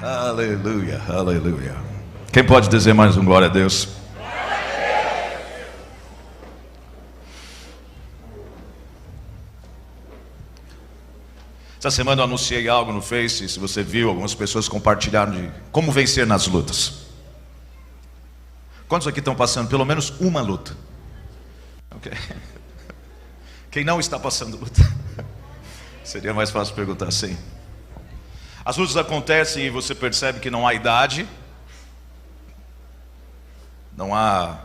Aleluia, aleluia. Quem pode dizer mais um glória a Deus? Essa semana eu anunciei algo no Face, se você viu, algumas pessoas compartilharam de como vencer nas lutas. Quantos aqui estão passando pelo menos uma luta? Okay. Quem não está passando luta? Seria mais fácil perguntar assim. As lutas acontecem e você percebe que não há idade, não há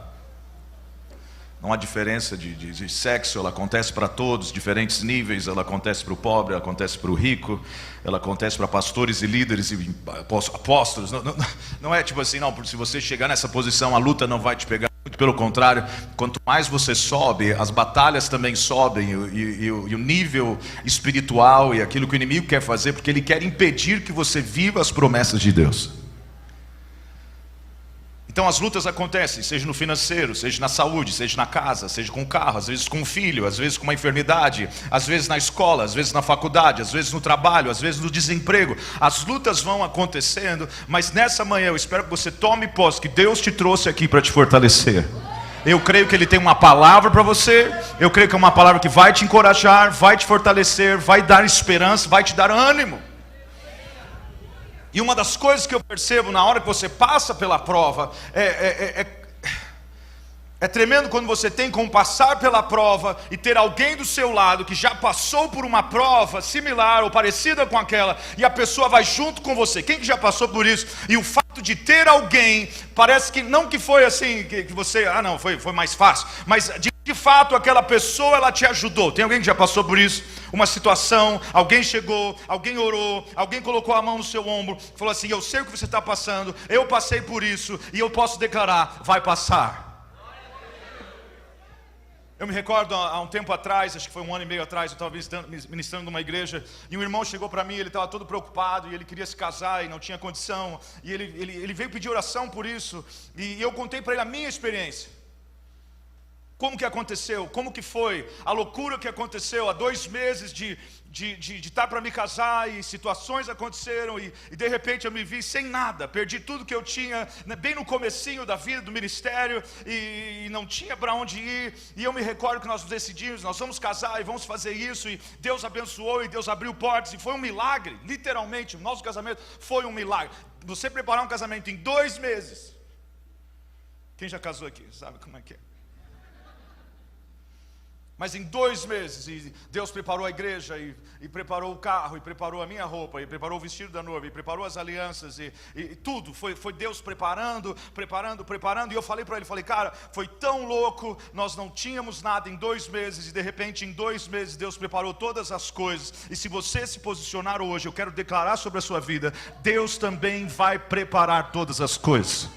diferença de sexo, ela acontece para todos, diferentes níveis, ela acontece para o pobre, ela acontece para o rico, ela acontece para pastores e líderes e apóstolos. Não é tipo assim, não, porque se você chegar nessa posição, a luta não vai te pegar. Muito pelo contrário, quanto mais você sobe, as batalhas também sobem, e o nível espiritual e aquilo que o inimigo quer fazer, porque ele quer impedir que você viva as promessas de Deus. Então as lutas acontecem, seja no financeiro, seja na saúde, seja na casa, seja com o carro, às vezes com o filho, às vezes com uma enfermidade, às vezes na escola, às vezes na faculdade, às vezes no trabalho, às vezes no desemprego. As lutas vão acontecendo, mas nessa manhã eu espero que você tome posse, que Deus te trouxe aqui para te fortalecer. Eu creio que Ele tem uma palavra para você, eu creio que é uma palavra que vai te encorajar, vai te fortalecer, vai dar esperança, vai te dar ânimo. E uma das coisas que eu percebo na hora que você passa pela prova, é tremendo quando você tem como passar pela prova e ter alguém do seu lado que já passou por uma prova similar ou parecida com aquela, e a pessoa vai junto com você. Quem que já passou por isso? E o fato de ter alguém, parece que não que foi assim, que você, não, foi mais fácil, mas de fato aquela pessoa, ela te ajudou. Tem alguém que já passou por isso? Uma situação, alguém chegou, alguém orou, alguém colocou a mão no seu ombro, falou assim: eu sei o que você está passando, eu passei por isso, e eu posso declarar, vai passar. Eu me recordo há um tempo atrás, acho que foi 1 ano e meio atrás, eu estava ministrando numa igreja, e um irmão chegou para mim, ele estava todo preocupado, e ele queria se casar, e não tinha condição, e ele veio pedir oração por isso, e eu contei para ele a minha experiência. Como que aconteceu, como que foi, a loucura que aconteceu, há 2 meses de estar para me casar, e situações aconteceram, e de repente eu me vi sem nada, perdi tudo que eu tinha, né, bem no comecinho da vida do ministério, e não tinha para onde ir, e eu me recordo que nós decidimos, nós vamos casar e vamos fazer isso, e Deus abençoou, e Deus abriu portas, e foi um milagre, literalmente, o nosso casamento foi um milagre. Você preparar um casamento em 2 meses, quem já casou aqui, sabe como é que é? Mas em 2 meses, e Deus preparou a igreja, e preparou o carro, e preparou a minha roupa, e preparou o vestido da noiva, e preparou as alianças, e tudo, foi Deus preparando, e eu falei para ele, falei: cara, foi tão louco, nós não tínhamos nada em 2 meses, e de repente em 2 meses Deus preparou todas as coisas, e se você se posicionar hoje, eu quero declarar sobre a sua vida, Deus também vai preparar todas as coisas.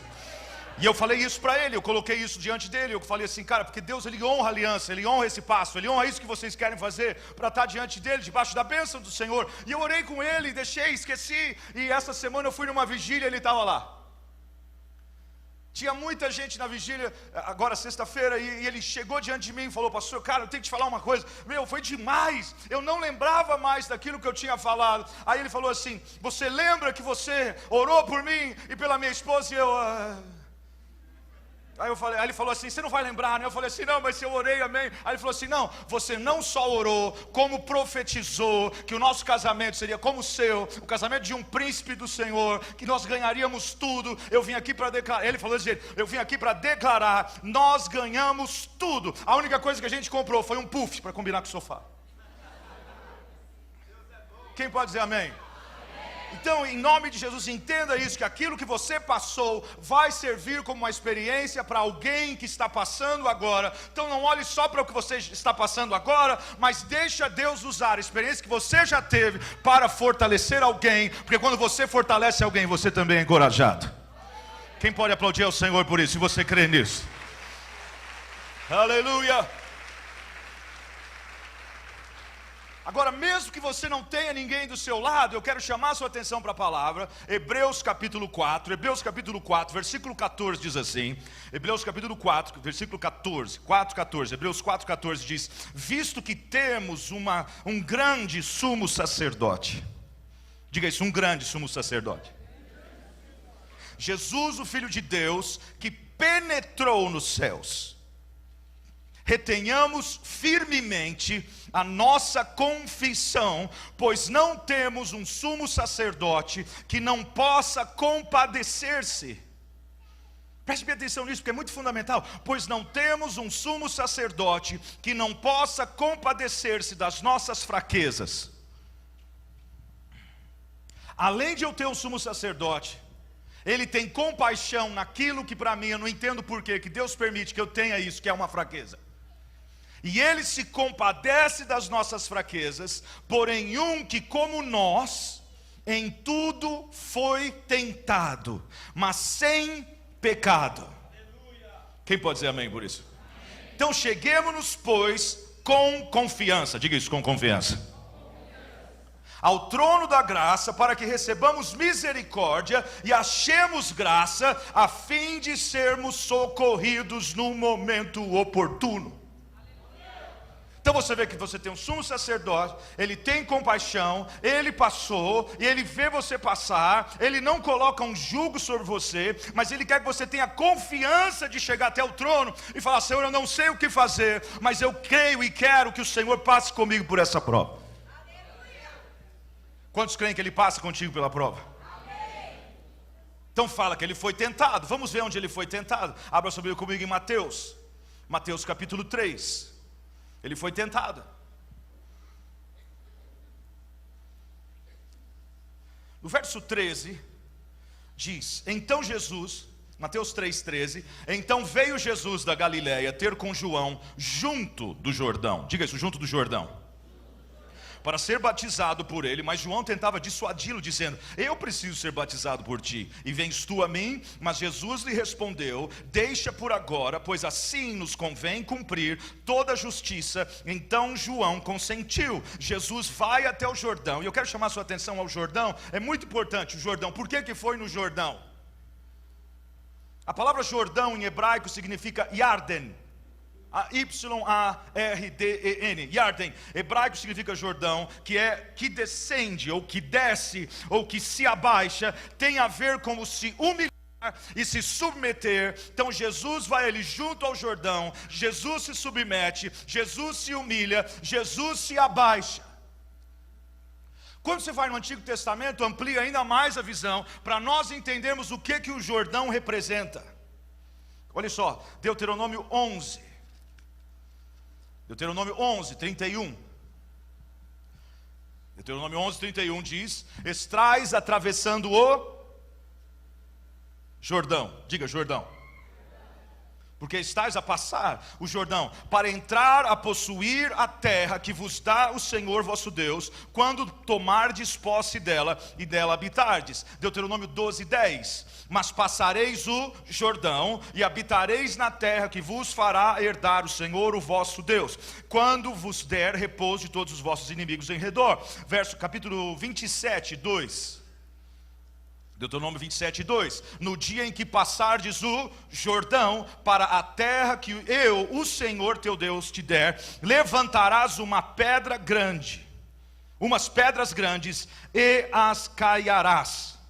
E eu falei isso para ele, eu coloquei isso diante dele, eu falei assim: cara, porque Deus, Ele honra a aliança, Ele honra esse passo, Ele honra isso que vocês querem fazer, para estar diante dEle, debaixo da bênção do Senhor. E eu orei com ele, deixei, esqueci, e essa semana eu fui numa vigília, ele estava lá. Tinha muita gente na vigília, agora sexta-feira, e ele chegou diante de mim e falou: pastor, cara, eu tenho que te falar uma coisa, foi demais, eu não lembrava mais daquilo que eu tinha falado. Aí ele falou assim: você lembra que você orou por mim e pela minha esposa? E eu... Aí ele falou assim: você não vai lembrar, né? Eu falei assim: não, mas se eu orei, amém. Aí ele falou assim: não, você não só orou, como profetizou que o nosso casamento seria como o seu, o casamento de um príncipe do Senhor, que nós ganharíamos tudo. Eu vim aqui para declarar, ele falou assim: eu vim aqui para declarar, nós ganhamos tudo. A única coisa que a gente comprou foi um puff para combinar com o sofá. Quem pode dizer amém? Então, em nome de Jesus, entenda isso, que aquilo que você passou vai servir como uma experiência para alguém que está passando agora. Então não olhe só para o que você está passando agora, mas deixa Deus usar a experiência que você já teve para fortalecer alguém, porque quando você fortalece alguém, você também é encorajado. Quem pode aplaudir ao Senhor por isso, se você crê nisso? Aleluia! Agora, mesmo que você não tenha ninguém do seu lado, eu quero chamar a sua atenção para a palavra, Hebreus capítulo 4, versículo 14 diz assim, Hebreus capítulo 4, versículo 14, Hebreus 4,14 diz: visto que temos um grande sumo sacerdote, diga isso, um grande sumo sacerdote. Jesus, o Filho de Deus, que penetrou nos céus. Retenhamos firmemente a nossa confissão, pois não temos um sumo sacerdote que não possa compadecer-se. Preste bem atenção nisso, porque é muito fundamental. Pois não temos um sumo sacerdote que não possa compadecer-se das nossas fraquezas. Além de eu ter um sumo sacerdote, ele tem compaixão naquilo que para mim, eu não entendo porquê, que Deus permite que eu tenha isso, que é uma fraqueza. E ele se compadece das nossas fraquezas, porém um que como nós, em tudo foi tentado, mas sem pecado. Quem pode dizer amém por isso? Então cheguemos-nos, pois, com confiança, diga isso, com confiança, ao trono da graça, para que recebamos misericórdia e achemos graça, a fim de sermos socorridos no momento oportuno. Então você vê que você tem um sumo sacerdote, ele tem compaixão, ele passou, e ele vê você passar, ele não coloca um jugo sobre você, mas ele quer que você tenha confiança de chegar até o trono e falar: Senhor, eu não sei o que fazer, mas eu creio e quero que o Senhor passe comigo por essa prova. Quantos creem que ele passa contigo pela prova? Então fala que ele foi tentado. Vamos ver onde ele foi tentado. Abra sua Bíblia comigo em Mateus. Mateus capítulo 3. Ele foi tentado. No verso 13 diz: então Jesus, Mateus 3,13, então veio Jesus da Galileia ter com João junto do Jordão. Diga isso, junto do Jordão, para ser batizado por ele. Mas João tentava dissuadi-lo, dizendo: eu preciso ser batizado por ti, e vens tu a mim? Mas Jesus lhe respondeu: deixa por agora, pois assim nos convém cumprir toda a justiça. Então João consentiu. Jesus vai até o Jordão, e eu quero chamar a sua atenção ao Jordão. É muito importante o Jordão. Por que foi no Jordão? A palavra Jordão em hebraico significa Yarden, Y-A-R-D-E-N, Yarden, hebraico significa Jordão, que descende, ou que desce, ou que se abaixa, tem a ver com se humilhar e se submeter. Então Jesus vai ali junto ao Jordão, Jesus se submete, Jesus se humilha, Jesus se abaixa. Quando você vai no Antigo Testamento, amplia ainda mais a visão, para nós entendermos o que o Jordão representa. Olha só, Deuteronômio 11. Deuteronômio 11, 31. Deuteronômio 11, 31 diz: estrais atravessando o Jordão. Diga Jordão. Porque estais a passar o Jordão, para entrar a possuir a terra que vos dá o Senhor vosso Deus, quando tomardes posse dela e dela habitardes. Deuteronômio 12, 10. Mas passareis o Jordão e habitareis na terra que vos fará herdar o Senhor, o vosso Deus, quando vos der repouso de todos os vossos inimigos em redor. Capítulo 27, 2. Deuteronômio 27, 2. No dia em que passardes o Jordão para a terra que eu, o Senhor teu Deus, te der, levantarás uma pedra grande, umas pedras grandes, e as caiarás.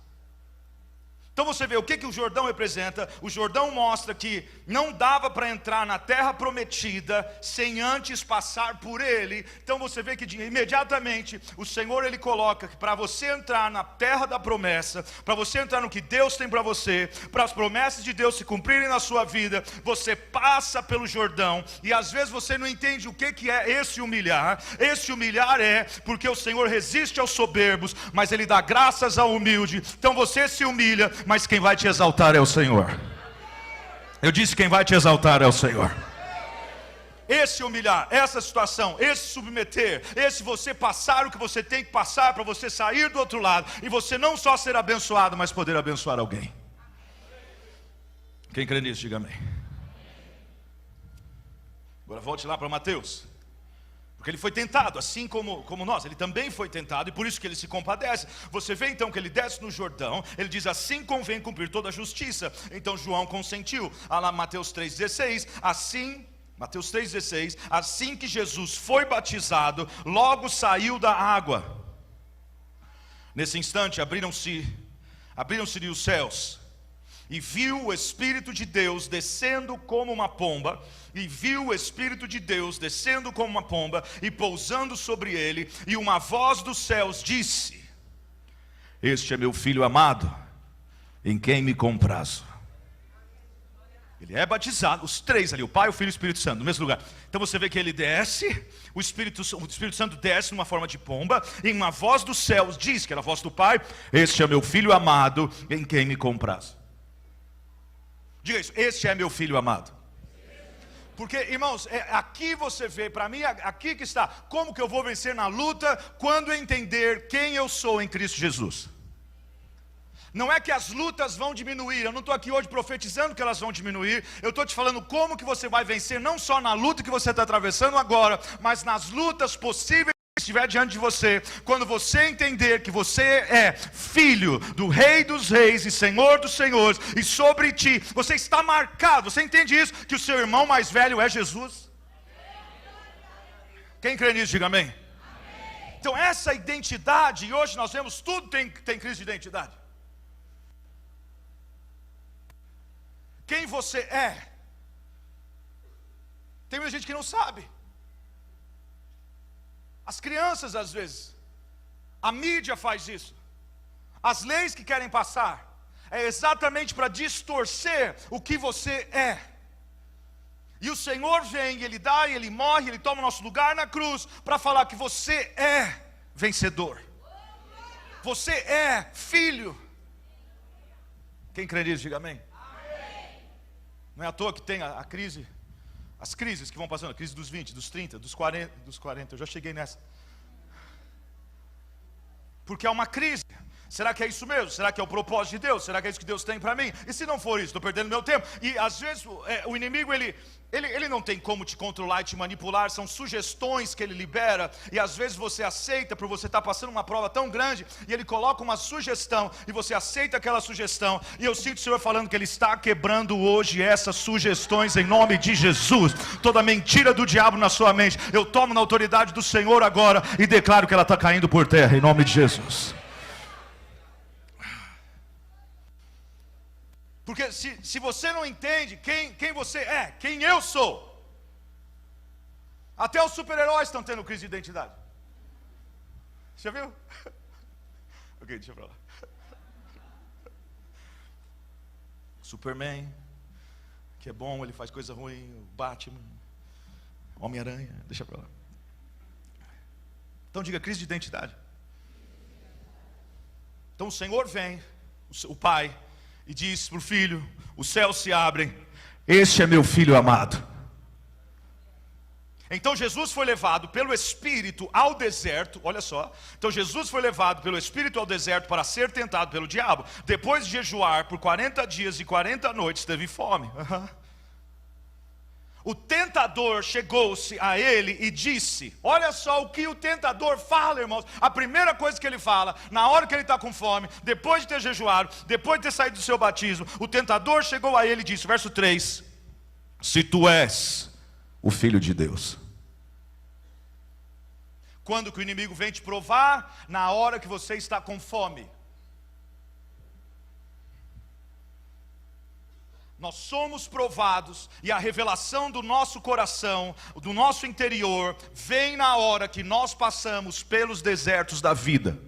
Então você vê o que o Jordão representa. O Jordão mostra que não dava para entrar na terra prometida sem antes passar por ele. Então você vê que imediatamente o Senhor ele coloca que para você entrar na terra da promessa, para você entrar no que Deus tem para você, para as promessas de Deus se cumprirem na sua vida, você passa pelo Jordão. E às vezes você não entende o que é esse humilhar. Esse humilhar é porque o Senhor resiste aos soberbos, mas ele dá graças ao humilde. Então você se humilha, mas quem vai te exaltar é o Senhor. Eu disse: quem vai te exaltar é o Senhor. Esse humilhar, essa situação, esse submeter, esse você passar o que você tem que passar para você sair do outro lado e você não só ser abençoado, mas poder abençoar alguém. Quem crê nisso, diga amém. Agora volte lá para Mateus. Porque ele foi tentado, assim como nós, ele também foi tentado, e por isso que ele se compadece. Você vê então que ele desce no Jordão, ele diz: assim convém cumprir toda a justiça. Então João consentiu. Lá Mateus 3,16, Mateus 3,16, assim que Jesus foi batizado, logo saiu da água. Nesse instante abriram-se os céus, e viu o Espírito de Deus descendo como uma pomba, e viu o Espírito de Deus descendo como uma pomba, e pousando sobre ele, e uma voz dos céus disse: este é meu filho amado, em quem me comprazo. Ele é batizado, os três ali, o Pai, o Filho e o Espírito Santo, no mesmo lugar. Então você vê que ele desce, o Espírito Santo desce numa forma de pomba, e uma voz dos céus diz, que era a voz do Pai: este é meu filho amado, em quem me comprazo. Diga isso: este é meu filho amado. Porque, irmãos, aqui você vê, para mim, aqui que está, como que eu vou vencer na luta, quando eu entender quem eu sou em Cristo Jesus. Não é que as lutas vão diminuir, eu não estou aqui hoje profetizando que elas vão diminuir, eu estou te falando como que você vai vencer, não só na luta que você está atravessando agora, mas nas lutas possíveis que estiver diante de você, quando você entender que você é filho do Rei dos Reis e Senhor dos Senhores, e sobre ti, você está marcado, você entende isso? Que o seu irmão mais velho é Jesus? Quem crê nisso, diga amém. Então essa identidade, e hoje nós vemos tudo tem crise de identidade. Quem você é? Tem muita gente que não sabe. As crianças às vezes, a mídia faz isso. As leis que querem passar é exatamente para distorcer o que você é. E o Senhor vem, Ele dá, Ele morre, Ele toma o nosso lugar na cruz para falar que você é vencedor. Você é filho. Quem crê nisso, diga amém. Não é à toa que tem a crise, as crises que vão passando, a crise dos 20, dos 30, dos 40, eu já cheguei nessa. Porque é uma crise. Será que é isso mesmo? Será que é o propósito de Deus? Será que é isso que Deus tem para mim? E se não for isso, estou perdendo meu tempo. E às vezes o inimigo, ele não tem como te controlar e te manipular. São sugestões que ele libera. E às vezes você aceita, por você estar passando uma prova tão grande, e ele coloca uma sugestão, e você aceita aquela sugestão. E eu sinto o Senhor falando que Ele está quebrando hoje essas sugestões em nome de Jesus. Toda mentira do diabo na sua mente, eu tomo na autoridade do Senhor agora e declaro que ela está caindo por terra em nome de Jesus. Porque se você não entende quem você é, quem eu sou, até os super-heróis estão tendo crise de identidade. Já viu? Ok, deixa pra lá. Superman, que é bom, ele faz coisa ruim. O Batman, Homem-Aranha, deixa pra lá. Então diga: crise de identidade. Então o Senhor vem, o Pai, e diz para o filho: os céus se abrem, este é meu filho amado. Então Jesus foi levado pelo Espírito ao deserto, olha só. Então Jesus foi levado pelo Espírito ao deserto para ser tentado pelo diabo. Depois de jejuar por 40 dias e 40 noites, teve fome. O tentador chegou-se a ele e disse, olha só o que o tentador fala, irmãos. A primeira coisa que ele fala, na hora que ele está com fome, depois de ter jejuado, depois de ter saído do seu batismo, o tentador chegou a ele e disse, verso 3, se tu és o Filho de Deus. Quando que o inimigo vem te provar? Na hora que você está com fome. Nós somos provados, e a revelação do nosso coração, do nosso interior, vem na hora que nós passamos pelos desertos da vida.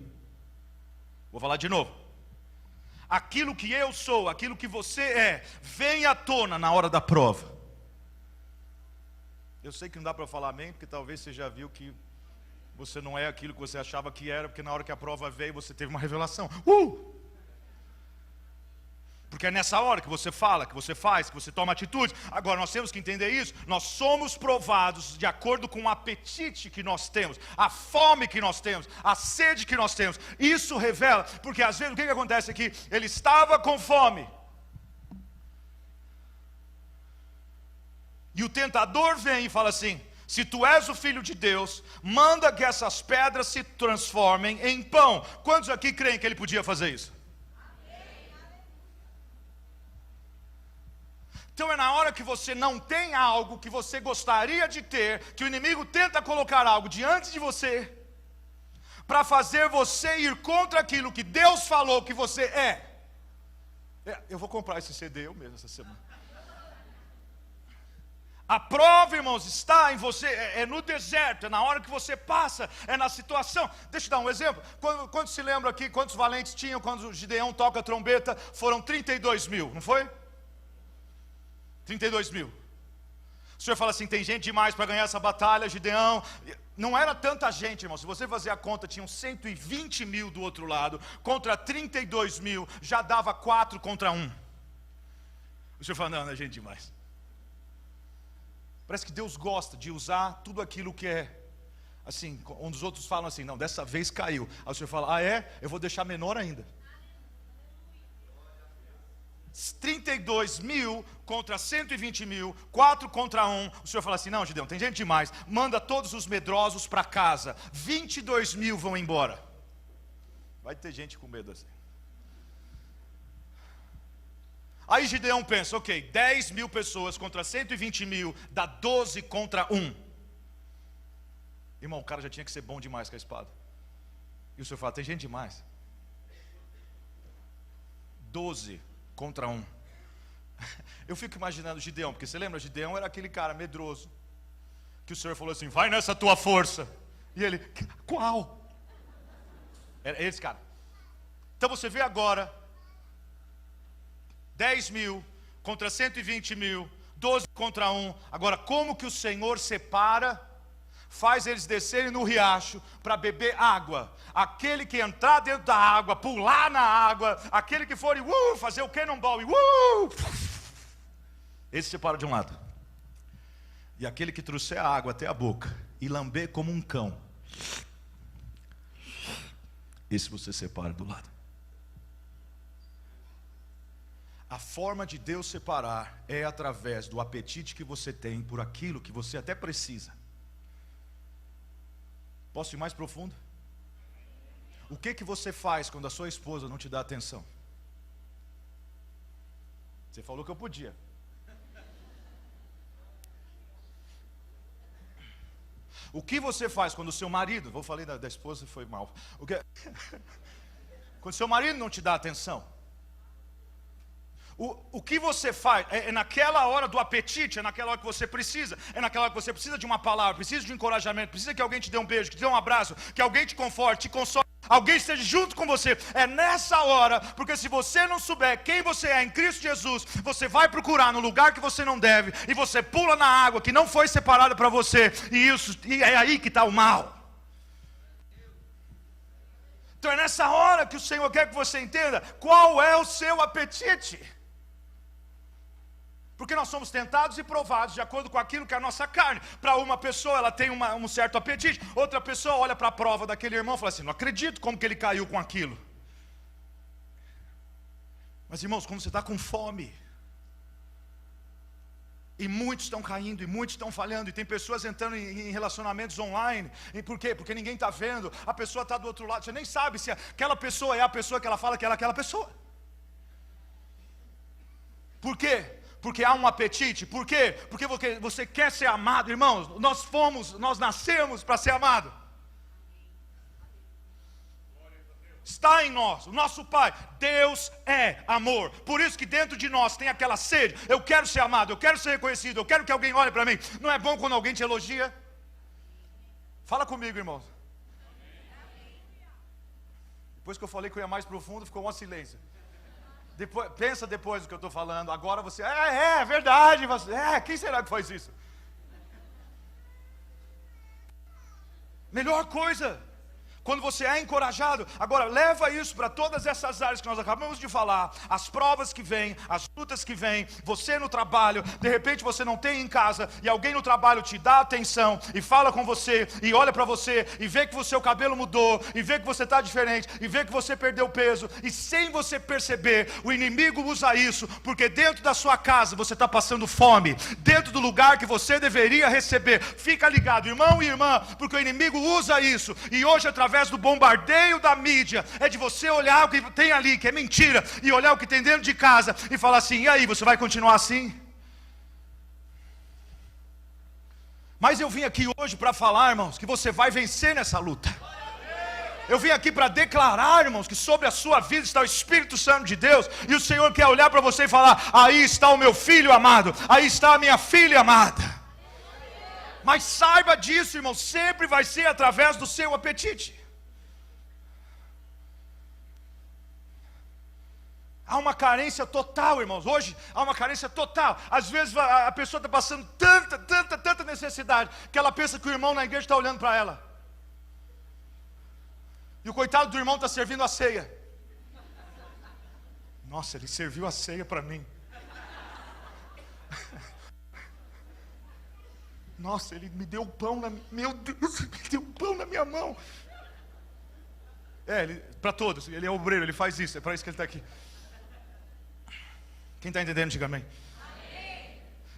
Vou falar de novo. Aquilo que eu sou, aquilo que você é, vem à tona na hora da prova. Eu sei que não dá para falar amém, porque talvez você já viu que você não é aquilo que você achava que era, porque na hora que a prova veio, você teve uma revelação. Porque é nessa hora que você fala, que você faz, que você toma atitude. Agora nós temos que entender isso. Nós somos provados de acordo com o apetite que nós temos, a fome que nós temos, a sede que nós temos. Isso revela, porque às vezes o que acontece aqui? Ele estava com fome. E o tentador vem e fala assim, se tu és o Filho de Deus, manda que essas pedras se transformem em pão. Quantos aqui creem que ele podia fazer isso? Então é na hora que você não tem algo que você gostaria de ter, que o inimigo tenta colocar algo diante de você, para fazer você ir contra aquilo que Deus falou que você é. Eu vou comprar esse CD eu mesmo essa semana. A prova, irmãos, está em você, é no deserto, é na hora que você passa, é na situação. Deixa eu dar um exemplo. Quando se lembra aqui, quantos valentes tinham quando o Gideão toca a trombeta? Foram 32 mil, não foi? 32 mil. O senhor fala assim, tem gente demais para ganhar essa batalha, Gideão. Não era tanta gente, irmão. Se você fazer a conta, tinham 120 mil do outro lado, contra 32 mil, já dava 4 contra 1. O senhor fala, não é gente demais. Parece que Deus gosta de usar tudo aquilo que é, assim, onde os outros falam assim, não, dessa vez caiu. Aí o senhor fala, eu vou deixar menor ainda. 32 mil contra 120 mil, 4 contra 1. O senhor fala assim, não, Gideão, tem gente demais. Manda todos os medrosos para casa. 22 mil vão embora. Vai ter gente com medo assim. Aí Gideão pensa, ok, 10 mil pessoas contra 120 mil, dá 12 contra 1. Irmão, o cara já tinha que ser bom demais com a espada. E o senhor fala, tem gente demais. 12 contra 1. Eu fico imaginando Gideão, porque você lembra, Gideão era aquele cara medroso, que o senhor falou assim, vai nessa tua força. E ele, qual? Era esse cara. Então você vê agora, 10 mil contra 120 mil, 12 contra 1. Agora, como que o Senhor separa, faz eles descerem no riacho para beber água? Aquele que entrar dentro da água, pular na água, aquele que for fazer o cannonball, esse separa de um lado. E aquele que trouxer a água até a boca e lamber como um cão, esse você separa do lado. A forma de Deus separar é através do apetite que você tem por aquilo que você até precisa. Posso ir mais profundo? O que você faz quando a sua esposa não te dá atenção? Você falou que eu podia. O que você faz quando o seu marido, vou falar da esposa, foi mal. Quando seu marido não te dá atenção? O que você faz é naquela hora do apetite, é naquela hora que você precisa, é naquela hora que você precisa de uma palavra, precisa de um encorajamento, precisa que alguém te dê um beijo, que te dê um abraço, que alguém te conforte, te console, alguém esteja junto com você. É nessa hora, porque se você não souber quem você é em Cristo Jesus, você vai procurar no lugar que você não deve, e você pula na água que não foi separada para você, e é aí que está o mal. Então é nessa hora que o Senhor quer que você entenda qual é o seu apetite. Porque nós somos tentados e provados de acordo com aquilo que é a nossa carne. Para uma pessoa ela tem um certo apetite, outra pessoa olha para a prova daquele irmão e fala assim, não acredito como que ele caiu com aquilo. Mas irmãos, quando você está com fome, e muitos estão caindo, e muitos estão falhando, e tem pessoas entrando em relacionamentos online, e por quê? Porque ninguém está vendo, a pessoa está do outro lado, você nem sabe se aquela pessoa é a pessoa que ela fala que ela é aquela pessoa. Por quê? Porque há um apetite. Por quê? Porque você quer ser amado. Irmãos, nós nascemos para ser amado. Está em nós, o nosso Pai. Deus é amor. Por isso que dentro de nós tem aquela sede. Eu quero ser amado, eu quero ser reconhecido, eu quero que alguém olhe para mim. Não é bom quando alguém te elogia? Fala comigo, irmãos. Depois que eu falei que eu ia mais profundo, ficou um silêncio. Pensa depois do que eu estou falando. Agora você, é verdade, quem será que faz isso? Melhor coisa, quando você é encorajado. Agora leva isso para todas essas áreas que nós acabamos de falar. As provas que vêm, as lutas que vêm, você no trabalho, de repente você não tem em casa, e alguém no trabalho te dá atenção, e fala com você, e olha para você, e vê que o seu cabelo mudou, e vê que você está diferente, e vê que você perdeu peso, e sem você perceber, o inimigo usa isso, porque dentro da sua casa você está passando fome, dentro do lugar que você deveria receber. Fica ligado, irmão e irmã, porque o inimigo usa isso, e hoje através do bombardeio da mídia, é de você olhar o que tem ali, que é mentira, e olhar o que tem dentro de casa, e falar assim, e aí, você vai continuar assim? Mas eu vim aqui hoje para falar, irmãos, que você vai vencer nessa luta. Eu vim aqui para declarar, irmãos, que sobre a sua vida está o Espírito Santo de Deus, e o Senhor quer olhar para você e falar: aí está o meu filho amado, aí está a minha filha amada. Mas saiba disso, irmão, sempre vai ser através do seu apetite. Há uma carência total, irmãos. Hoje há uma carência total. Às vezes a pessoa está passando tanta necessidade, que ela pensa que o irmão na igreja está olhando para ela. E o coitado do irmão está servindo a ceia. Nossa, ele serviu a ceia para mim. Nossa, ele me deu pão na... Meu Deus, ele me deu pão na minha mão. Para todos, ele é obreiro, ele faz isso, é para isso que ele está aqui. Quem está entendendo, diga amém.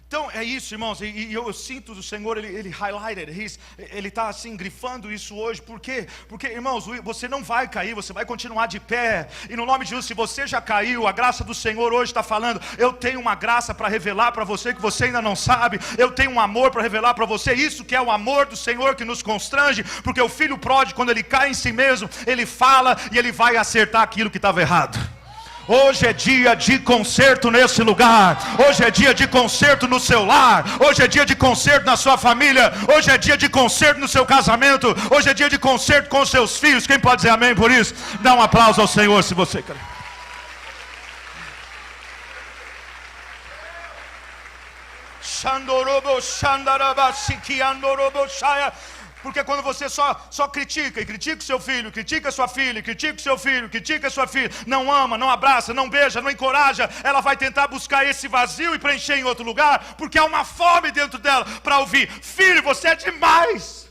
Então é isso, irmãos, e eu sinto do Senhor, ele highlighted, ele está assim grifando isso hoje. Por quê? Porque, irmãos, você não vai cair, você vai continuar de pé. E no nome de Jesus, se você já caiu, a graça do Senhor hoje está falando: eu tenho uma graça para revelar para você que você ainda não sabe. Eu tenho um amor para revelar para você. Isso que é o amor do Senhor que nos constrange. Porque o filho pródigo, quando ele cai em si mesmo, ele fala e ele vai acertar aquilo que estava errado. Hoje é dia de conserto nesse lugar. Hoje é dia de conserto no seu lar. Hoje é dia de conserto na sua família. Hoje é dia de conserto no seu casamento. Hoje é dia de conserto com os seus filhos. Quem pode dizer amém por isso? Dá um aplauso ao Senhor se você quer. Porque quando você só critica, e critica o seu filho, critica a sua filha, critica o seu filho, critica a sua filha, não ama, não abraça, não beija, não encoraja, ela vai tentar buscar esse vazio e preencher em outro lugar, porque há uma fome dentro dela para ouvir: filho, você é demais.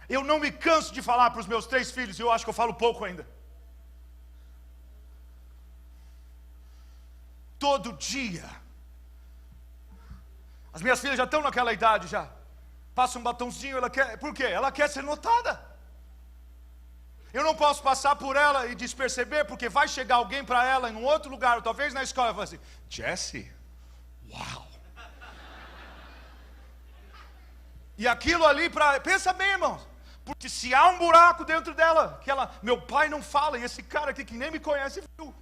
Eu não me canso de falar para os meus 3 filhos, e eu acho que eu falo pouco ainda. Todo dia. As minhas filhas já estão naquela idade já. Passa um batonzinho, ela quer. Por quê? Ela quer ser notada. Eu não posso passar por ela e desperceber, porque vai chegar alguém para ela em um outro lugar, ou talvez na escola, e falar assim: Jessie, uau. E aquilo ali pensa bem, irmãos. Porque se há um buraco dentro dela, que ela, meu pai não fala, e esse cara aqui que nem me conhece viu.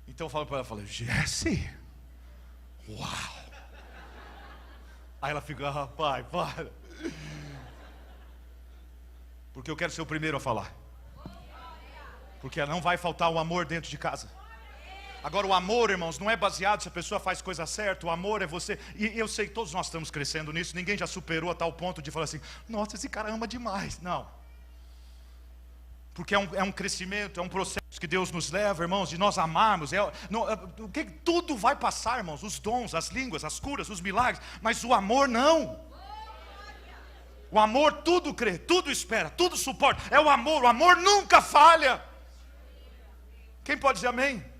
Então eu falo para ela, Jessie, uau. Aí ela fica: pai, para. Porque eu quero ser o primeiro a falar. Porque não vai faltar o amor dentro de casa. Agora o amor, irmãos, não é baseado se a pessoa faz coisa certa. O amor é você. E eu sei, todos nós estamos crescendo nisso. Ninguém já superou a tal ponto de falar assim: nossa, esse cara ama demais. Não. Porque é um crescimento, é um processo que Deus nos leva, irmãos, de nós amarmos. Tudo vai passar, irmãos, os dons, as línguas, as curas, os milagres, mas o amor não. O amor tudo crê, tudo espera, tudo suporta. É o amor nunca falha. Quem pode dizer amém?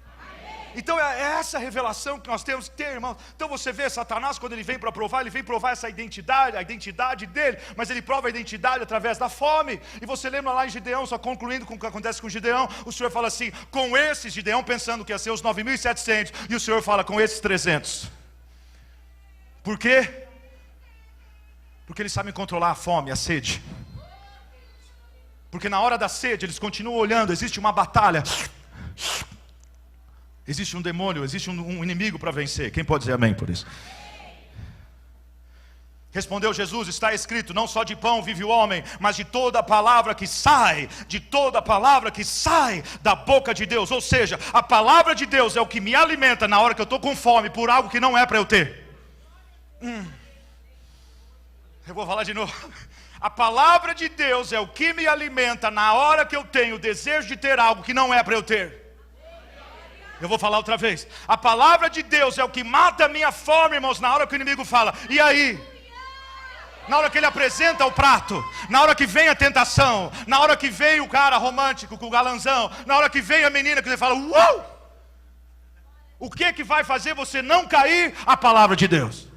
Então é essa revelação que nós temos que ter, irmão. Então você vê Satanás, quando ele vem para provar, ele vem provar essa identidade, a identidade dele, mas ele prova a identidade através da fome. E você lembra lá em Gideão, só concluindo com o que acontece com Gideão, o Senhor fala assim: com esses, Gideão pensando que ia ser os 9.700, e o Senhor fala: com esses 300. Por quê? Porque eles sabem controlar a fome, a sede. Porque na hora da sede eles continuam olhando, existe uma batalha. Existe um demônio, existe um inimigo para vencer. Quem pode dizer amém por isso? Respondeu Jesus: está escrito, não só de pão vive o homem, mas de toda a palavra que sai, da boca de Deus. Ou seja, a palavra de Deus é o que me alimenta na hora que eu estou com fome por algo que não é para eu ter. Eu vou falar de novo. A palavra de Deus é o que me alimenta na hora que eu tenho o desejo de ter algo que não é para eu ter. Eu vou falar outra vez. A palavra de Deus é o que mata a minha fome, irmãos, na hora que o inimigo fala: e aí? Na hora que ele apresenta o prato, na hora que vem a tentação, na hora que vem o cara romântico com o galanzão, na hora que vem a menina que você fala: uau! O que vai fazer você não cair? A palavra de Deus.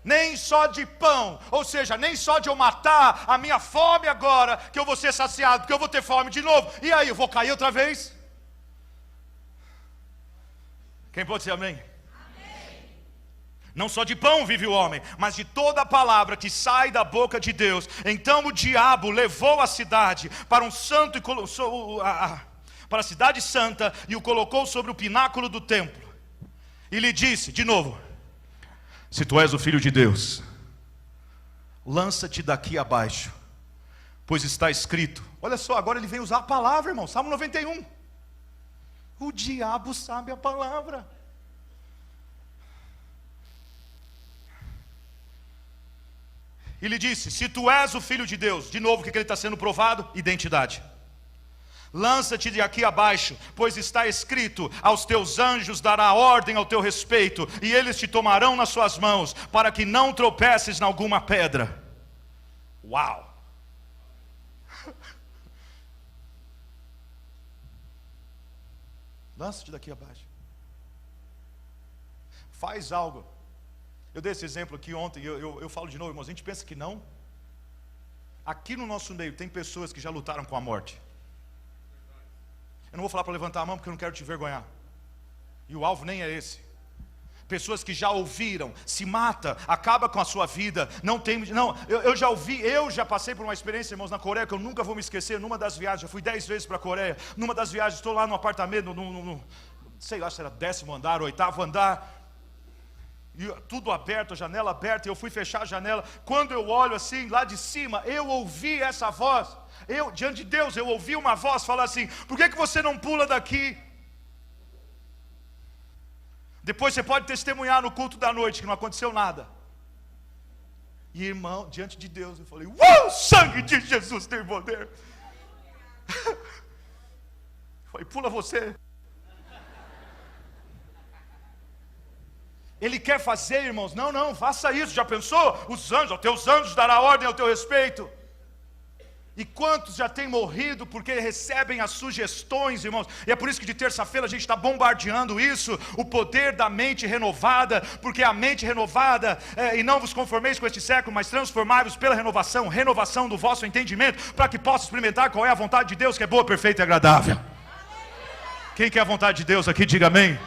Nem só de pão, ou seja, nem só de eu matar a minha fome agora, que eu vou ser saciado, porque eu vou ter fome de novo. E aí, eu vou cair outra vez? Quem pode dizer amém? Não só de pão vive o homem, mas de toda a palavra que sai da boca de Deus. Então o diabo levou a cidade para um santo para a cidade santa e o colocou sobre o pináculo do templo. E lhe disse, de novo: se tu és o filho de Deus, lança-te daqui abaixo, pois está escrito. Olha só, agora ele vem usar a palavra, irmão, Salmo 91. O diabo sabe a palavra. E lhe disse: se tu és o filho de Deus. De novo, o que ele está sendo provado? Identidade. Lança-te de aqui abaixo, pois está escrito: aos teus anjos dará ordem ao teu respeito, e eles te tomarão nas suas mãos, para que não tropeces em alguma pedra. Uau! Lança-te daqui abaixo. Faz algo. Eu dei esse exemplo aqui ontem, eu falo de novo, irmãos, a gente pensa que não. Aqui no nosso meio tem pessoas que já lutaram com a morte. Eu não vou falar para levantar a mão porque eu não quero te envergonhar. E o alvo nem é esse. Pessoas que já ouviram: se mata, acaba com a sua vida. Não tem, não, eu já ouvi, eu já passei por uma experiência, irmãos, na Coreia, que eu nunca vou me esquecer. Numa das viagens, eu fui 10 vezes para a Coreia. Numa das viagens, estou lá no apartamento, sei lá se era 10º andar, 8º andar. E tudo aberto, a janela aberta, e eu fui fechar a janela. Quando eu olho assim, lá de cima, eu ouvi essa voz. Diante de Deus, eu ouvi uma voz falar assim: por que você não pula daqui? Depois você pode testemunhar no culto da noite que não aconteceu nada. E irmão, diante de Deus, eu falei: o sangue de Jesus tem poder. Eu falei: pula você. Ele quer fazer, irmãos, não, faça isso. Já pensou? Os teus anjos dará ordem ao teu respeito. E quantos já têm morrido porque recebem as sugestões, irmãos? E é por isso que de terça-feira a gente está bombardeando isso, o poder da mente renovada, porque a mente renovada, e não vos conformeis com este século, mas transformai-vos pela renovação do vosso entendimento, para que possa experimentar qual é a vontade de Deus, que é boa, perfeita e agradável. Quem quer a vontade de Deus aqui, diga amém.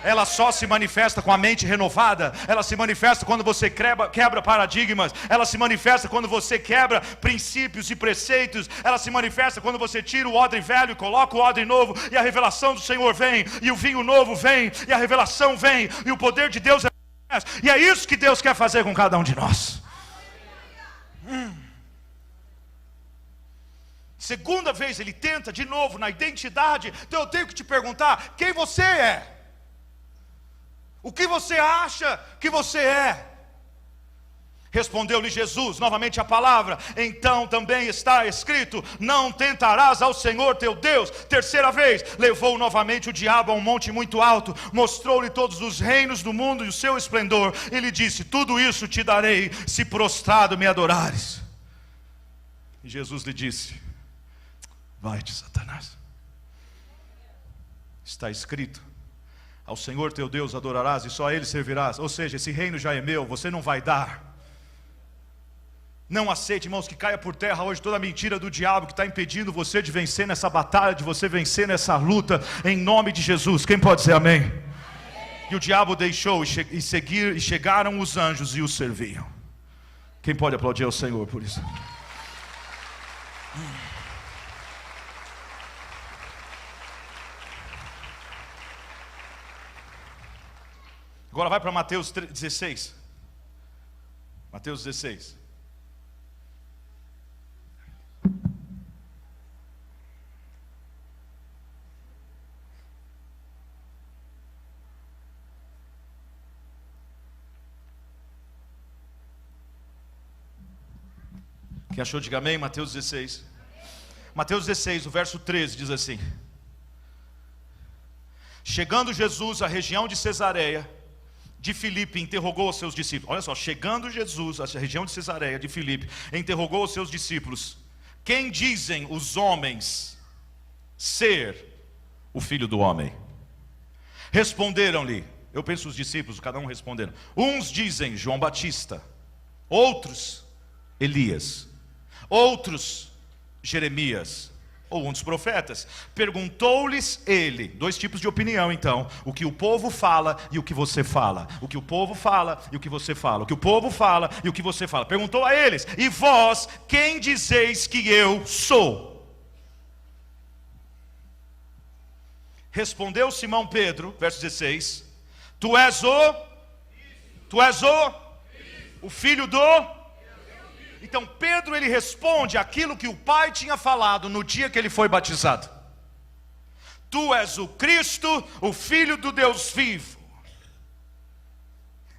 Ela só se manifesta com a mente renovada. Ela se manifesta quando você quebra paradigmas. Ela se manifesta quando você quebra princípios e preceitos. Ela se manifesta quando você tira o odre velho e coloca o odre novo, e a revelação do Senhor vem, e o vinho novo vem, e a revelação vem, e o poder de Deus é. E é isso que Deus quer fazer com cada um de nós. Segunda vez ele tenta de novo na identidade. Então eu tenho que te perguntar: quem você é? O que você acha que você é? Respondeu-lhe Jesus, novamente a palavra: então também está escrito: não tentarás ao Senhor teu Deus. Terceira vez, levou novamente o diabo a um monte muito alto, mostrou-lhe todos os reinos do mundo e o seu esplendor, e lhe disse: tudo isso te darei, se prostrado me adorares. E Jesus lhe disse: vai-te, Satanás, está escrito: ao Senhor teu Deus adorarás e só a Ele servirás. Ou seja, esse reino já é meu, você não vai dar. Não aceite, irmãos, que caia por terra hoje toda a mentira do diabo que está impedindo você de vencer nessa batalha, de você vencer nessa luta, em nome de Jesus. Quem pode dizer amém? Amém. E o diabo deixou e chegaram os anjos e o serviam. Quem pode aplaudir ao Senhor por isso? Agora vai para Mateus 16. Mateus 16. Quem achou, diga amém. Mateus 16. Mateus 16, o verso 13 diz assim: chegando Jesus à região de Cesareia de Filipe, interrogou os seus discípulos. Olha só, chegando Jesus à região de Cesareia de Filipe, interrogou os seus discípulos: quem dizem os homens ser o Filho do Homem? Responderam-lhe, eu penso os discípulos, cada um responderam: uns dizem João Batista, outros Elias, outros Jeremias ou um dos profetas. Perguntou-lhes ele, dois tipos de opinião então, o que o povo fala e o que você fala. O que o povo fala e o que você fala. O que o povo fala e o que você fala. Perguntou a eles: e vós, quem dizeis que eu sou? Respondeu Simão Pedro, verso 16: tu és o filho do... Então Pedro, ele responde aquilo que o pai tinha falado no dia que ele foi batizado: tu és o Cristo, o filho do Deus vivo.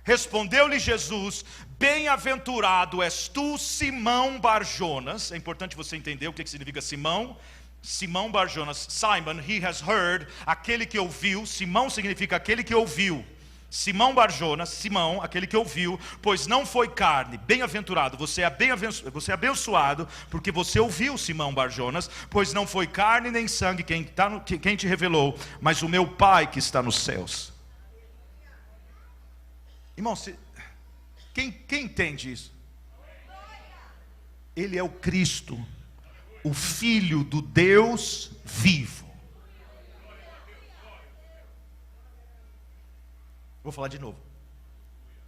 Respondeu-lhe Jesus: bem-aventurado és tu, Simão Barjonas. É importante você entender o que significa Simão. Simão Barjonas, Simon, he has heard, aquele que ouviu. Simão significa aquele que ouviu. Simão Barjonas, Simão, aquele que ouviu, pois não foi carne. Bem-aventurado, você é abençoado, porque você ouviu, Simão Barjonas, pois não foi carne nem sangue quem te revelou, mas o meu Pai que está nos céus. Irmão, quem entende isso? Ele é o Cristo, o Filho do Deus vivo. Vou falar de novo.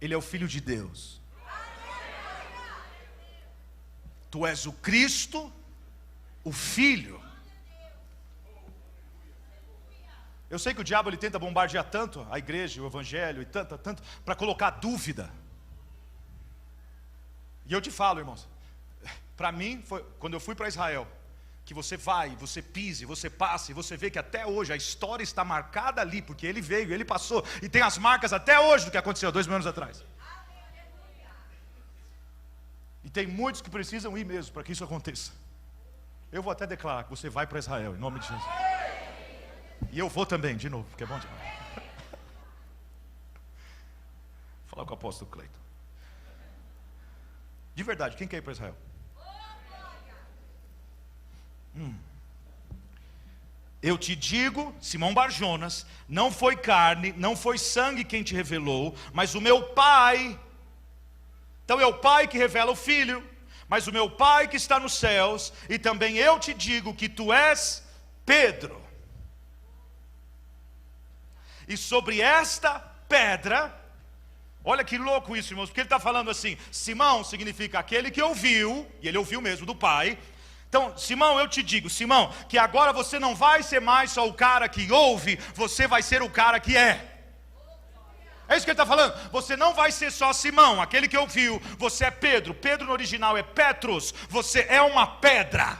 Ele é o Filho de Deus. Tu és o Cristo, o Filho. Eu sei que o diabo ele tenta bombardear tanto a igreja, o evangelho, e tanto, para colocar dúvida. E eu te falo, irmãos, para mim, foi quando eu fui para Israel, que você vai, você pise, você passe, e você vê que até hoje a história está marcada ali, porque ele veio, ele passou, e tem as marcas até hoje do que aconteceu 2.000 anos atrás. E tem muitos que precisam ir mesmo para que isso aconteça. Eu vou até declarar que você vai para Israel, em nome de Jesus. E eu vou também, de novo, porque é bom demais. Vou falar com o apóstolo Cleiton. De verdade, quem quer ir para Israel? Eu te digo, Simão Barjonas, não foi carne, não foi sangue quem te revelou, mas o meu Pai. Então é o Pai que revela o Filho, mas o meu Pai que está nos céus. E também eu te digo que tu és Pedro, e sobre esta pedra... Olha que louco isso, irmãos, porque ele está falando assim: Simão significa aquele que ouviu, e ele ouviu mesmo do Pai. Então, Simão, eu te digo, Simão, que agora você não vai ser mais só o cara que ouve, você vai ser o cara que é. É isso que ele está falando. Você não vai ser só Simão, aquele que ouviu, você é Pedro. Pedro no original é Petros, você é uma pedra.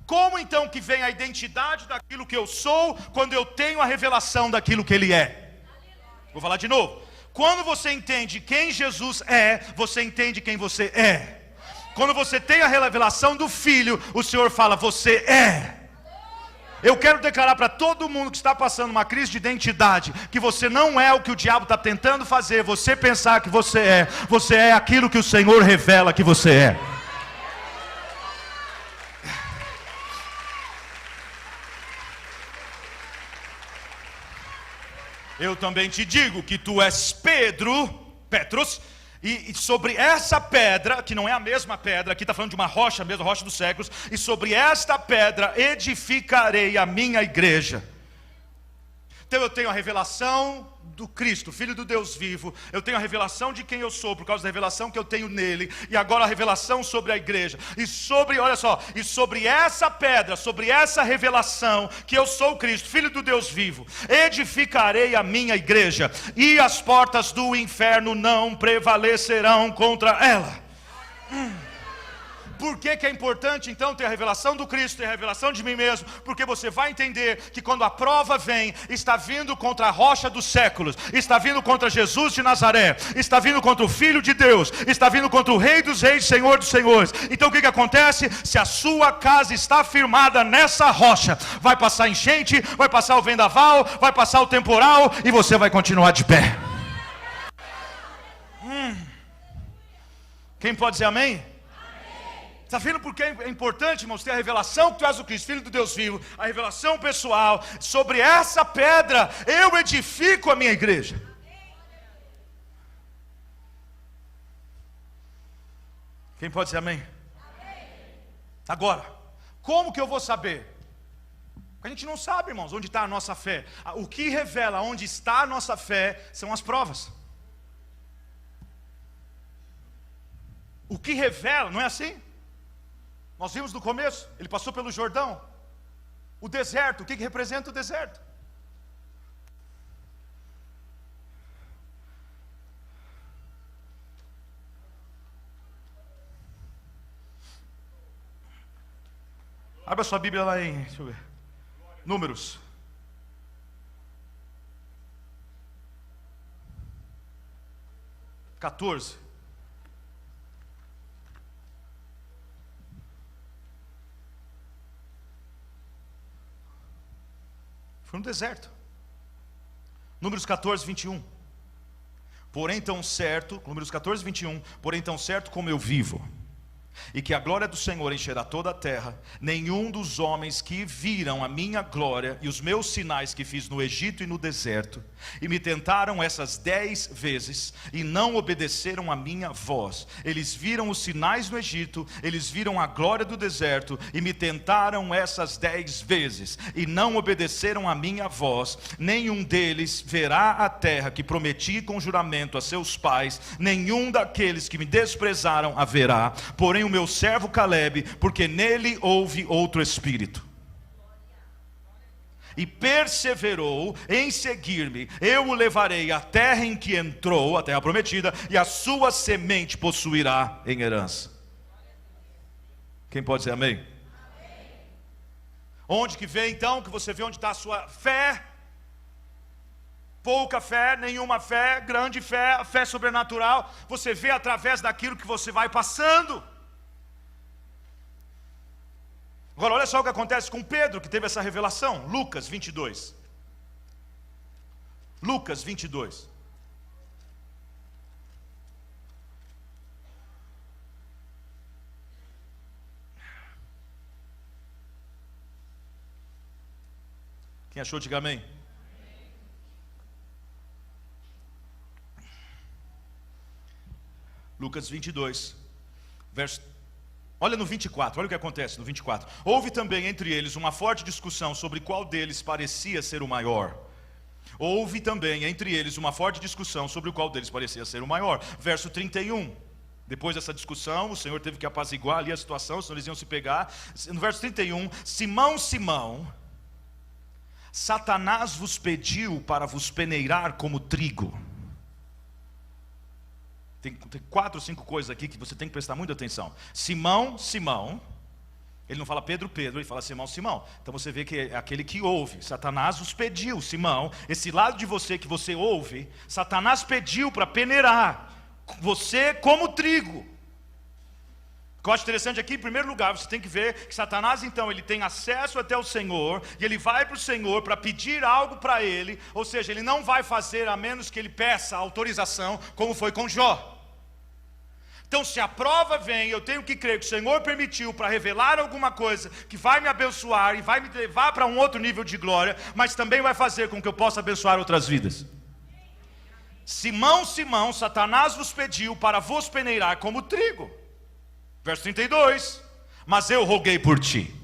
Como então que vem a identidade daquilo que eu sou, quando eu tenho a revelação daquilo que ele é? Vou falar de novo. Quando você entende quem Jesus é, você entende quem você é. Quando você tem a revelação do Filho, o Senhor fala: você é. Eu quero declarar para todo mundo que está passando uma crise de identidade, que você não é o que o diabo está tentando fazer você pensar que você é. Você é aquilo que o Senhor revela que você é. Eu também te digo que tu és Petros, e sobre essa pedra, que não é a mesma pedra, aqui está falando de uma rocha mesmo, a rocha dos séculos, e sobre esta pedra edificarei a minha igreja. Então eu tenho a revelação do Cristo, Filho do Deus vivo. Eu tenho a revelação de quem eu sou, por causa da revelação que eu tenho nele. E agora a revelação sobre a igreja. E sobre, olha só, e sobre essa pedra, sobre essa revelação, que eu sou o Cristo, Filho do Deus vivo, edificarei a minha igreja, e as portas do inferno não prevalecerão contra ela. Por que é importante então ter a revelação do Cristo, ter a revelação de mim mesmo? Porque você vai entender que quando a prova vem, está vindo contra a rocha dos séculos, está vindo contra Jesus de Nazaré, está vindo contra o Filho de Deus, está vindo contra o Rei dos Reis, Senhor dos Senhores. Então o que acontece? Se a sua casa está firmada nessa rocha, vai passar enchente, vai passar o vendaval, vai passar o temporal, e você vai continuar de pé. Quem pode dizer amém? Está vendo por que é importante, irmãos, ter a revelação que tu és o Cristo, Filho do Deus vivo, a revelação pessoal. Sobre essa pedra eu edifico a minha igreja. Quem pode dizer amém? Agora, Como que eu vou saber? A gente não sabe, irmãos, onde está a nossa fé. O que revela onde está a nossa fé são as provas. O que revela, não é assim? Nós vimos no começo, ele passou pelo Jordão. O deserto, o que representa o deserto? Abra sua Bíblia lá em, deixa eu ver, Números. (14). Foi no deserto. Números 14, 21. Porém tão certo, Números 14, 21. Porém tão certo como eu vivo, e que a glória do Senhor encherá toda a terra, nenhum dos homens que viram a minha glória e os meus sinais que fiz no Egito e no deserto, e me tentaram essas 10 vezes, e não obedeceram a minha voz. Eles viram os sinais no Egito, eles viram a glória do deserto, e me tentaram essas 10 vezes, e não obedeceram a minha voz. Nenhum deles verá a terra que prometi com juramento a seus pais, nenhum daqueles que me desprezaram a verá. Porém o meu servo Calebe, porque nele houve outro espírito, e perseverou em seguir-me, eu o levarei à terra em que entrou, a terra prometida, e a sua semente possuirá em herança. Quem pode dizer amém? Amém. Onde que vê então, que você vê onde está a sua fé? Pouca fé, nenhuma fé, grande fé, a fé sobrenatural, você vê através daquilo que você vai passando. Agora olha só o que acontece com Pedro, que teve essa revelação. Lucas 22. Lucas 22. Quem achou, diga amém. Lucas 22, verso... Olha no 24, olha o que acontece no 24. Houve também entre eles uma forte discussão sobre qual deles parecia ser o maior. Houve também entre eles uma forte discussão sobre qual deles parecia ser o maior. Verso 31. Depois dessa discussão, o Senhor teve que apaziguar ali a situação, senão eles iam se pegar. No verso 31, Simão, Simão, Satanás vos pediu para vos peneirar como trigo. Tem 4 ou 5 coisas aqui que você tem que prestar muita atenção. Simão, Simão. Ele não fala Pedro, Pedro, ele fala Simão, Simão. Então você vê que é aquele que ouve. Satanás os pediu, Simão. Esse lado de você que você ouve, Satanás pediu para peneirar você como trigo. O que eu acho interessante aqui, em primeiro lugar, você tem que ver que Satanás então, ele tem acesso até o Senhor, e ele vai para o Senhor para pedir algo para ele. Ou seja, ele não vai fazer a menos que ele peça autorização, como foi com Jó. Então se a prova vem, eu tenho que crer que o Senhor permitiu para revelar alguma coisa que vai me abençoar e vai me levar para um outro nível de glória, mas também vai fazer com que eu possa abençoar outras vidas. Simão, Simão, Satanás vos pediu para vos peneirar como trigo. Verso 32, mas eu roguei por ti.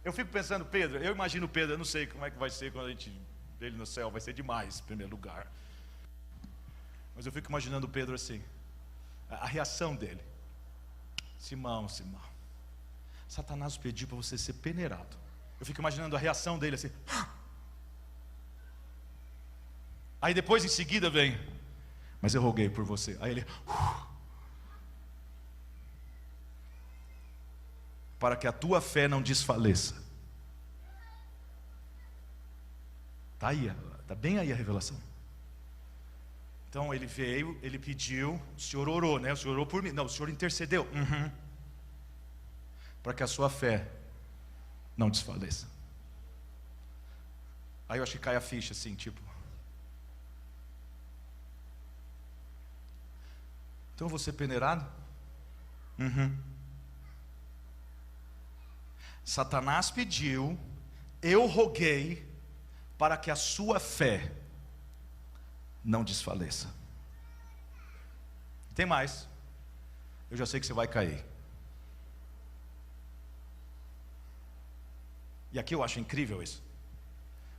Eu fico pensando, Pedro, eu imagino Pedro, eu não sei como é que vai ser quando a gente vê ele no céu, vai ser demais em primeiro lugar. Mas eu fico imaginando Pedro assim, a reação dele. Simão, Simão, Satanás pediu para você ser peneirado. Eu fico imaginando a reação dele assim. Aí depois em seguida vem, mas eu roguei por você. Aí ele, para que a tua fé não desfaleça. Está aí, está bem aí a revelação. Então ele veio, ele pediu, o Senhor orou, né? O Senhor orou por mim. Não, o Senhor intercedeu. Para que a sua fé não desfaleça. Aí eu acho que cai a ficha assim, tipo. Então eu vou ser peneirado? Satanás pediu, eu roguei, para que a sua fé não desfaleça. Tem mais. Eu já sei que você vai cair. E aqui eu acho incrível isso.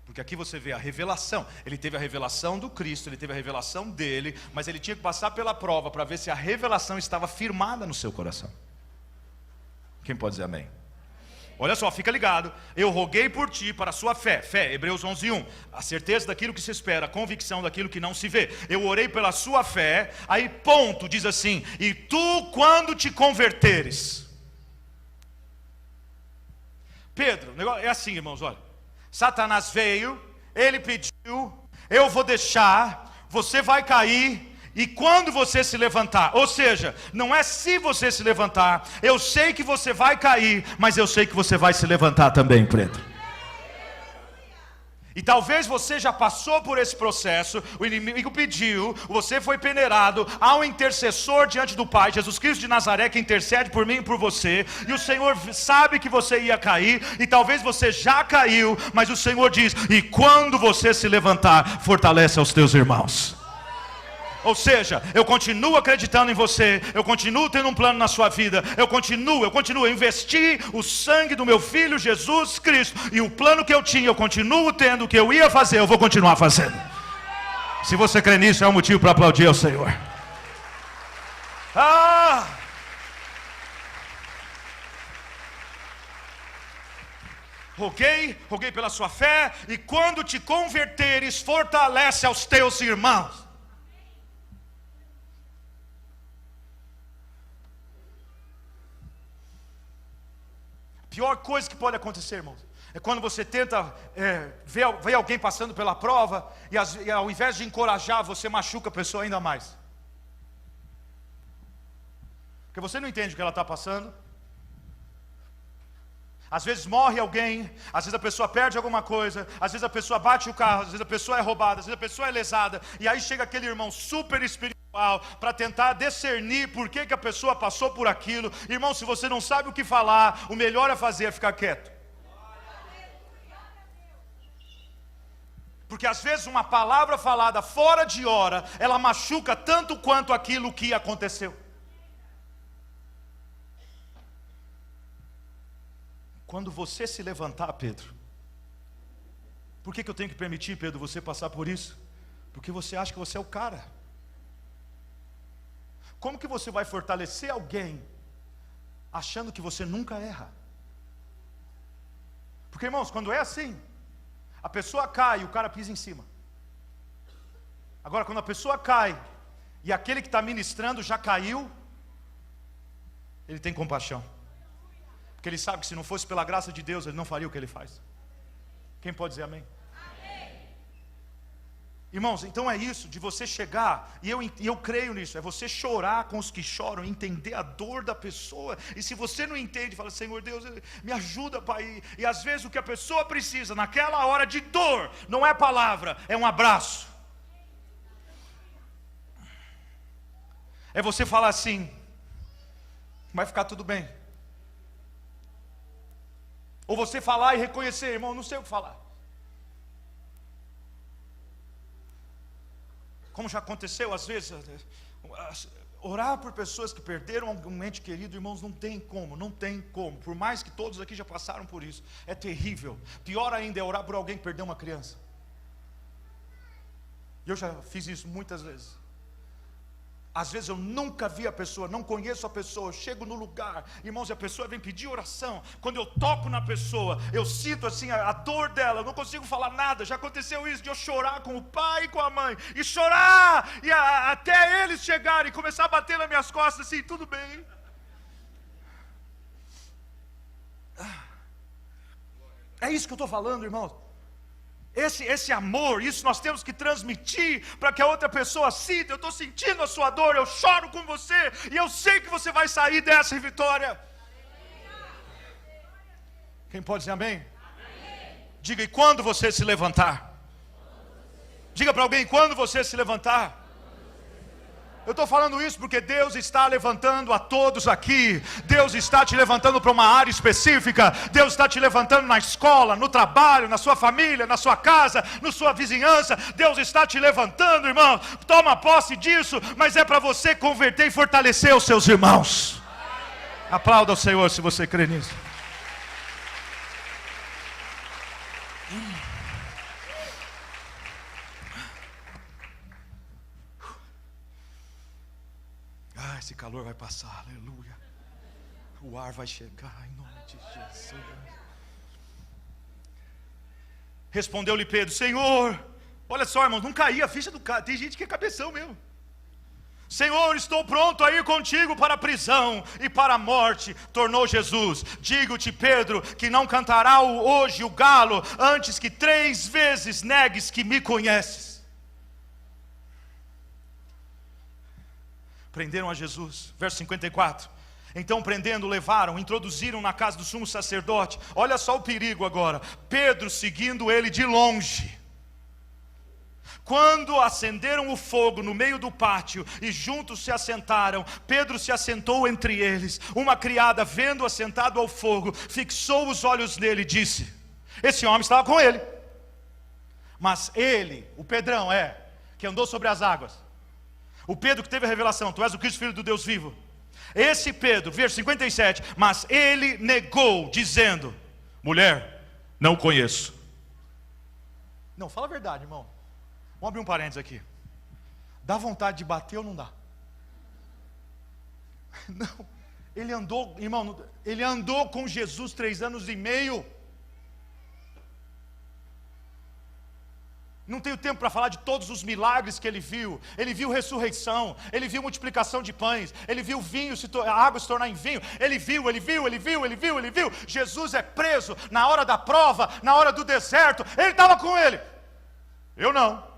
Porque aqui você vê a revelação. Ele teve a revelação do Cristo, ele teve a revelação dele, mas ele tinha que passar pela prova para ver se a revelação estava firmada no seu coração. Quem pode dizer amém? Olha só, fica ligado. Eu roguei por ti para a sua fé. Fé, Hebreus 11:1. A certeza daquilo que se espera, a convicção daquilo que não se vê. Eu orei pela sua fé. Aí ponto, diz assim: e tu quando te converteres. Pedro, o negócio é assim, irmãos, olha. Satanás veio, ele pediu, eu vou deixar, você vai cair, e quando você se levantar, ou seja, não é se você se levantar, eu sei que você vai cair, mas eu sei que você vai se levantar também, Pedro. E talvez você já passou por esse processo, o inimigo pediu, você foi peneirado, há um intercessor diante do Pai, Jesus Cristo de Nazaré, que intercede por mim e por você, e o Senhor sabe que você ia cair, e talvez você já caiu, mas o Senhor diz, e quando você se levantar, fortalece aos teus irmãos. Ou seja, eu continuo acreditando em você, eu continuo tendo um plano na sua vida, eu continuo, investi o sangue do meu Filho Jesus Cristo, e o plano que eu tinha, eu continuo tendo, o que eu ia fazer, eu vou continuar fazendo. Se você crê nisso, é um motivo para aplaudir ao Senhor. Roguei pela sua fé, e quando te converteres, fortalece aos teus irmãos. Pior coisa que pode acontecer, irmãos, é quando você tenta ver alguém passando pela prova, e ao invés de encorajar, você machuca a pessoa ainda mais. Porque você não entende o que ela está passando. Às vezes morre alguém, às vezes a pessoa perde alguma coisa, às vezes a pessoa bate o carro, às vezes a pessoa é roubada, às vezes a pessoa é lesada, e aí chega aquele irmão super espiritual para tentar discernir por que a pessoa passou por aquilo. Irmão, se você não sabe o que falar, o melhor a fazer é ficar quieto. Porque às vezes uma palavra falada fora de hora, ela machuca tanto quanto aquilo que aconteceu. Quando você se levantar, Pedro, por que eu tenho que permitir, Pedro, você passar por isso? Porque você acha que você é o cara. Como que você vai fortalecer alguém achando que você nunca erra? Porque, irmãos, quando é assim, a pessoa cai e o cara pisa em cima. Agora, quando a pessoa cai e aquele que está ministrando já caiu, ele tem compaixão. Porque ele sabe que se não fosse pela graça de Deus, ele não faria o que ele faz. Quem pode dizer amém? Irmãos, então é isso, de você chegar, e eu creio nisso, é você chorar com os que choram, entender a dor da pessoa, e se você não entende, fala, Senhor Deus, me ajuda, Pai, e às vezes o que a pessoa precisa, naquela hora de dor, não é palavra, é um abraço, é você falar assim, vai ficar tudo bem, ou você falar e reconhecer, irmão, não sei o que falar. Como já aconteceu às vezes, orar por pessoas que perderam um ente querido, irmãos, não tem como, por mais que todos aqui já passaram por isso, é terrível. Pior ainda é orar por alguém que perdeu uma criança. Eu já fiz isso muitas vezes. Às vezes eu nunca vi a pessoa, não conheço a pessoa, eu chego no lugar, irmãos, e a pessoa vem pedir oração. Quando eu toco na pessoa, eu sinto assim a dor dela, eu não consigo falar nada. Já aconteceu isso, de eu chorar com o pai e com a mãe, e chorar, e até eles chegarem e começar a bater nas minhas costas assim, tudo bem. É isso que eu estou falando, irmãos. Esse amor, isso nós temos que transmitir para que a outra pessoa sinta. Eu estou sentindo a sua dor, eu choro com você, e eu sei que você vai sair dessa em vitória. Quem pode dizer amém? Amém. Diga, e quando você se levantar? Diga para alguém, quando você se levantar? Eu estou falando isso porque Deus está levantando a todos aqui. Deus está te levantando para uma área específica. Deus está te levantando na escola, no trabalho, na sua família, na sua casa, na sua vizinhança. Deus está te levantando, irmão. Toma posse disso, mas é para você converter e fortalecer os seus irmãos. Aplauda o Senhor se você crê nisso. calor vai passar, aleluia. O ar vai chegar em nome de Jesus. Respondeu-lhe Pedro: Senhor, olha só, irmãos, não caía a ficha do cara. Tem gente que é cabeção mesmo. Senhor, estou pronto a ir contigo para a prisão e para a morte. Tornou Jesus: digo-te, Pedro, que não cantará hoje o galo antes que 3 vezes negues que me conheces. Prenderam a Jesus, verso 54. Então, prendendo, levaram, introduziram na casa do sumo sacerdote. Olha só o perigo agora. Pedro seguindo ele de longe. Quando acenderam o fogo no meio do pátio e juntos se assentaram, Pedro se assentou entre eles. Uma criada, vendo assentado ao fogo, fixou os olhos nele e disse: esse homem estava com ele. Mas ele, o Pedrão, que andou sobre as águas, o Pedro que teve a revelação: tu és o Cristo, Filho do Deus vivo. Esse Pedro, verso 57, mas ele negou, dizendo: mulher, não o conheço. Não, fala a verdade, irmão. Vamos abrir um parênteses aqui. Dá vontade de bater ou não dá? Não, ele andou, irmão, ele andou com Jesus 3 anos e meio. Não tenho tempo para falar de todos os milagres que ele viu. Ele viu ressurreição, ele viu multiplicação de pães, ele viu vinho, a água se tornar em vinho. Ele viu. Jesus é preso na hora da prova, na hora do deserto. Ele estava com ele. Eu não.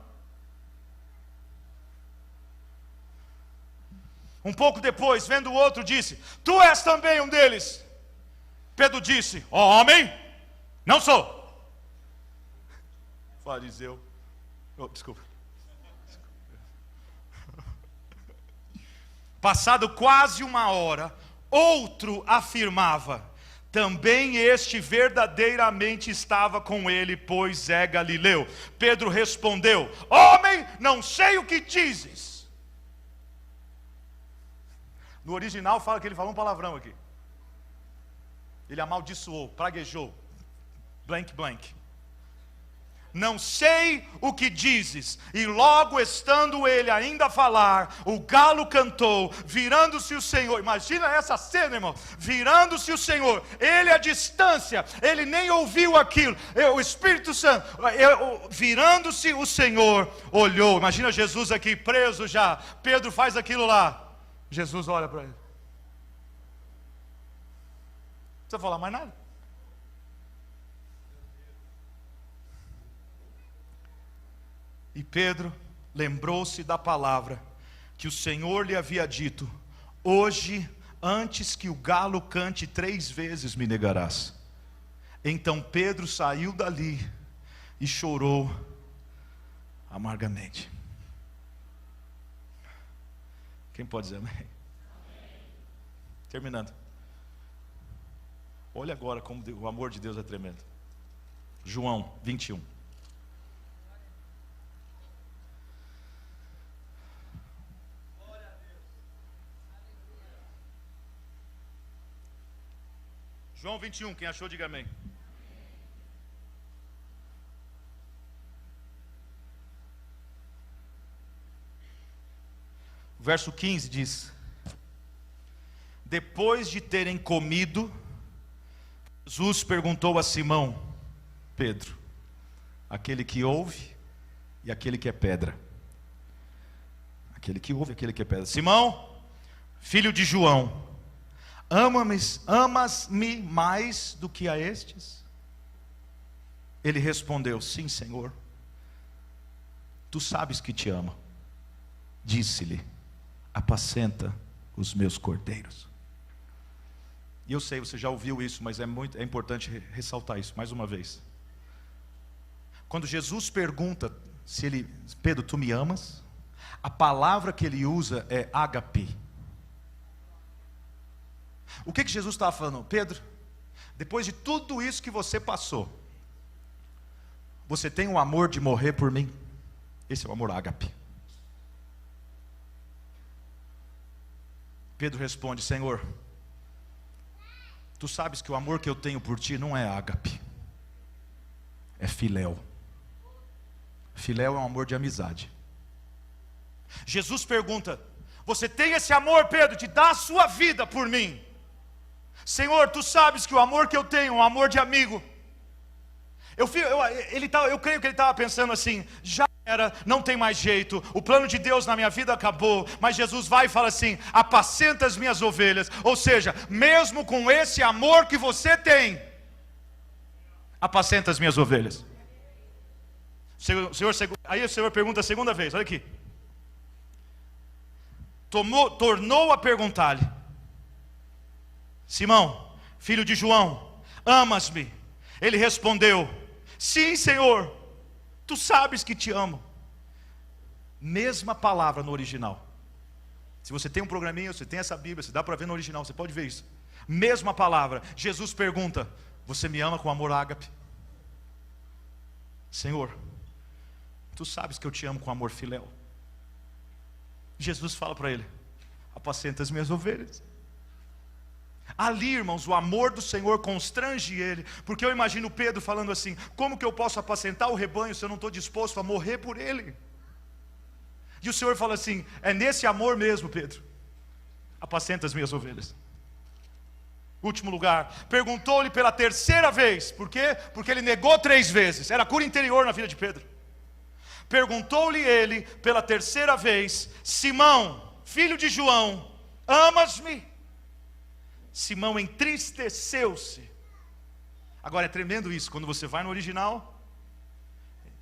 Um pouco depois, vendo o outro, disse: tu és também um deles. Pedro disse: ó homem, não sou. Fariseu. Desculpa. Passado quase 1 hora, outro afirmava: também este verdadeiramente estava com ele, pois é galileu. Pedro respondeu: homem, não sei o que dizes. No original fala que ele falou um palavrão aqui. Ele amaldiçoou, praguejou. Blank, blank. Não sei o que dizes. E logo estando ele ainda a falar, o galo cantou. Virando-se o Senhor. Imagina essa cena, irmão. Virando-se o Senhor. Ele à distância. Ele nem ouviu aquilo. O Espírito Santo. Virando-se o Senhor, olhou. Imagina Jesus aqui preso já. Pedro faz aquilo lá. Jesus olha para ele. Não precisa falar mais nada. E Pedro lembrou-se da palavra que o Senhor lhe havia dito: hoje, antes que o galo cante 3 vezes, me negarás. Então Pedro saiu dali e chorou amargamente. Quem pode dizer amém? Amém. Terminando. Olha agora como o amor de Deus é tremendo. João 21. João 21, quem achou, diga amém. Verso 15 diz: depois de terem comido, Jesus perguntou a Simão Pedro, aquele que ouve e aquele que é pedra. Aquele que ouve e aquele que é pedra. Simão, filho de João, amas-me mais do que a estes? Ele respondeu: sim, Senhor, tu sabes que te amo. Disse-lhe: apacenta os meus cordeiros. E eu sei, você já ouviu isso, mas é importante ressaltar isso mais uma vez. Quando Jesus pergunta se ele: Pedro, tu me amas? A palavra que ele usa é ágape. O que Jesus estava falando? Pedro, depois de tudo isso que você passou, você tem o amor de morrer por mim? Esse é o amor ágape. Pedro responde: Senhor, tu sabes que o amor que eu tenho por ti não é ágape, é filéu. Filéu é um amor de amizade. Jesus pergunta: Você tem esse amor, Pedro, de dar a sua vida por mim. Senhor, tu sabes que o amor que eu tenho é um amor de amigo. Eu creio que ele estava pensando assim: já era, não tem mais jeito, o plano de Deus na minha vida acabou. Mas Jesus vai e fala assim: apacenta as minhas ovelhas. Ou seja, mesmo com esse amor que você tem, apacenta as minhas ovelhas. Aí o Senhor pergunta a segunda vez, olha aqui. Tornou a perguntar-lhe: Simão, filho de João, amas-me? Ele respondeu: sim, Senhor, tu sabes que te amo. Mesma palavra no original. Se você tem um programinha, você tem essa Bíblia, você dá para ver no original, você pode ver isso. Mesma palavra. Jesus pergunta: você me ama com amor ágape? Senhor, tu sabes que eu te amo com amor filéu. Jesus fala para ele: apacenta as minhas ovelhas. Ali, irmãos, o amor do Senhor constrange ele, porque eu imagino Pedro falando assim: como que eu posso apacentar o rebanho se eu não estou disposto a morrer por ele? E o Senhor fala assim: é nesse amor mesmo, Pedro, apacenta as minhas ovelhas. Último lugar, perguntou-lhe pela terceira vez. Por quê? Porque ele negou 3 vezes. Era cura interior na vida de Pedro. Perguntou-lhe ele pela terceira vez: Simão, filho de João, amas-me? Simão entristeceu-se. Agora é tremendo isso, quando você vai no original,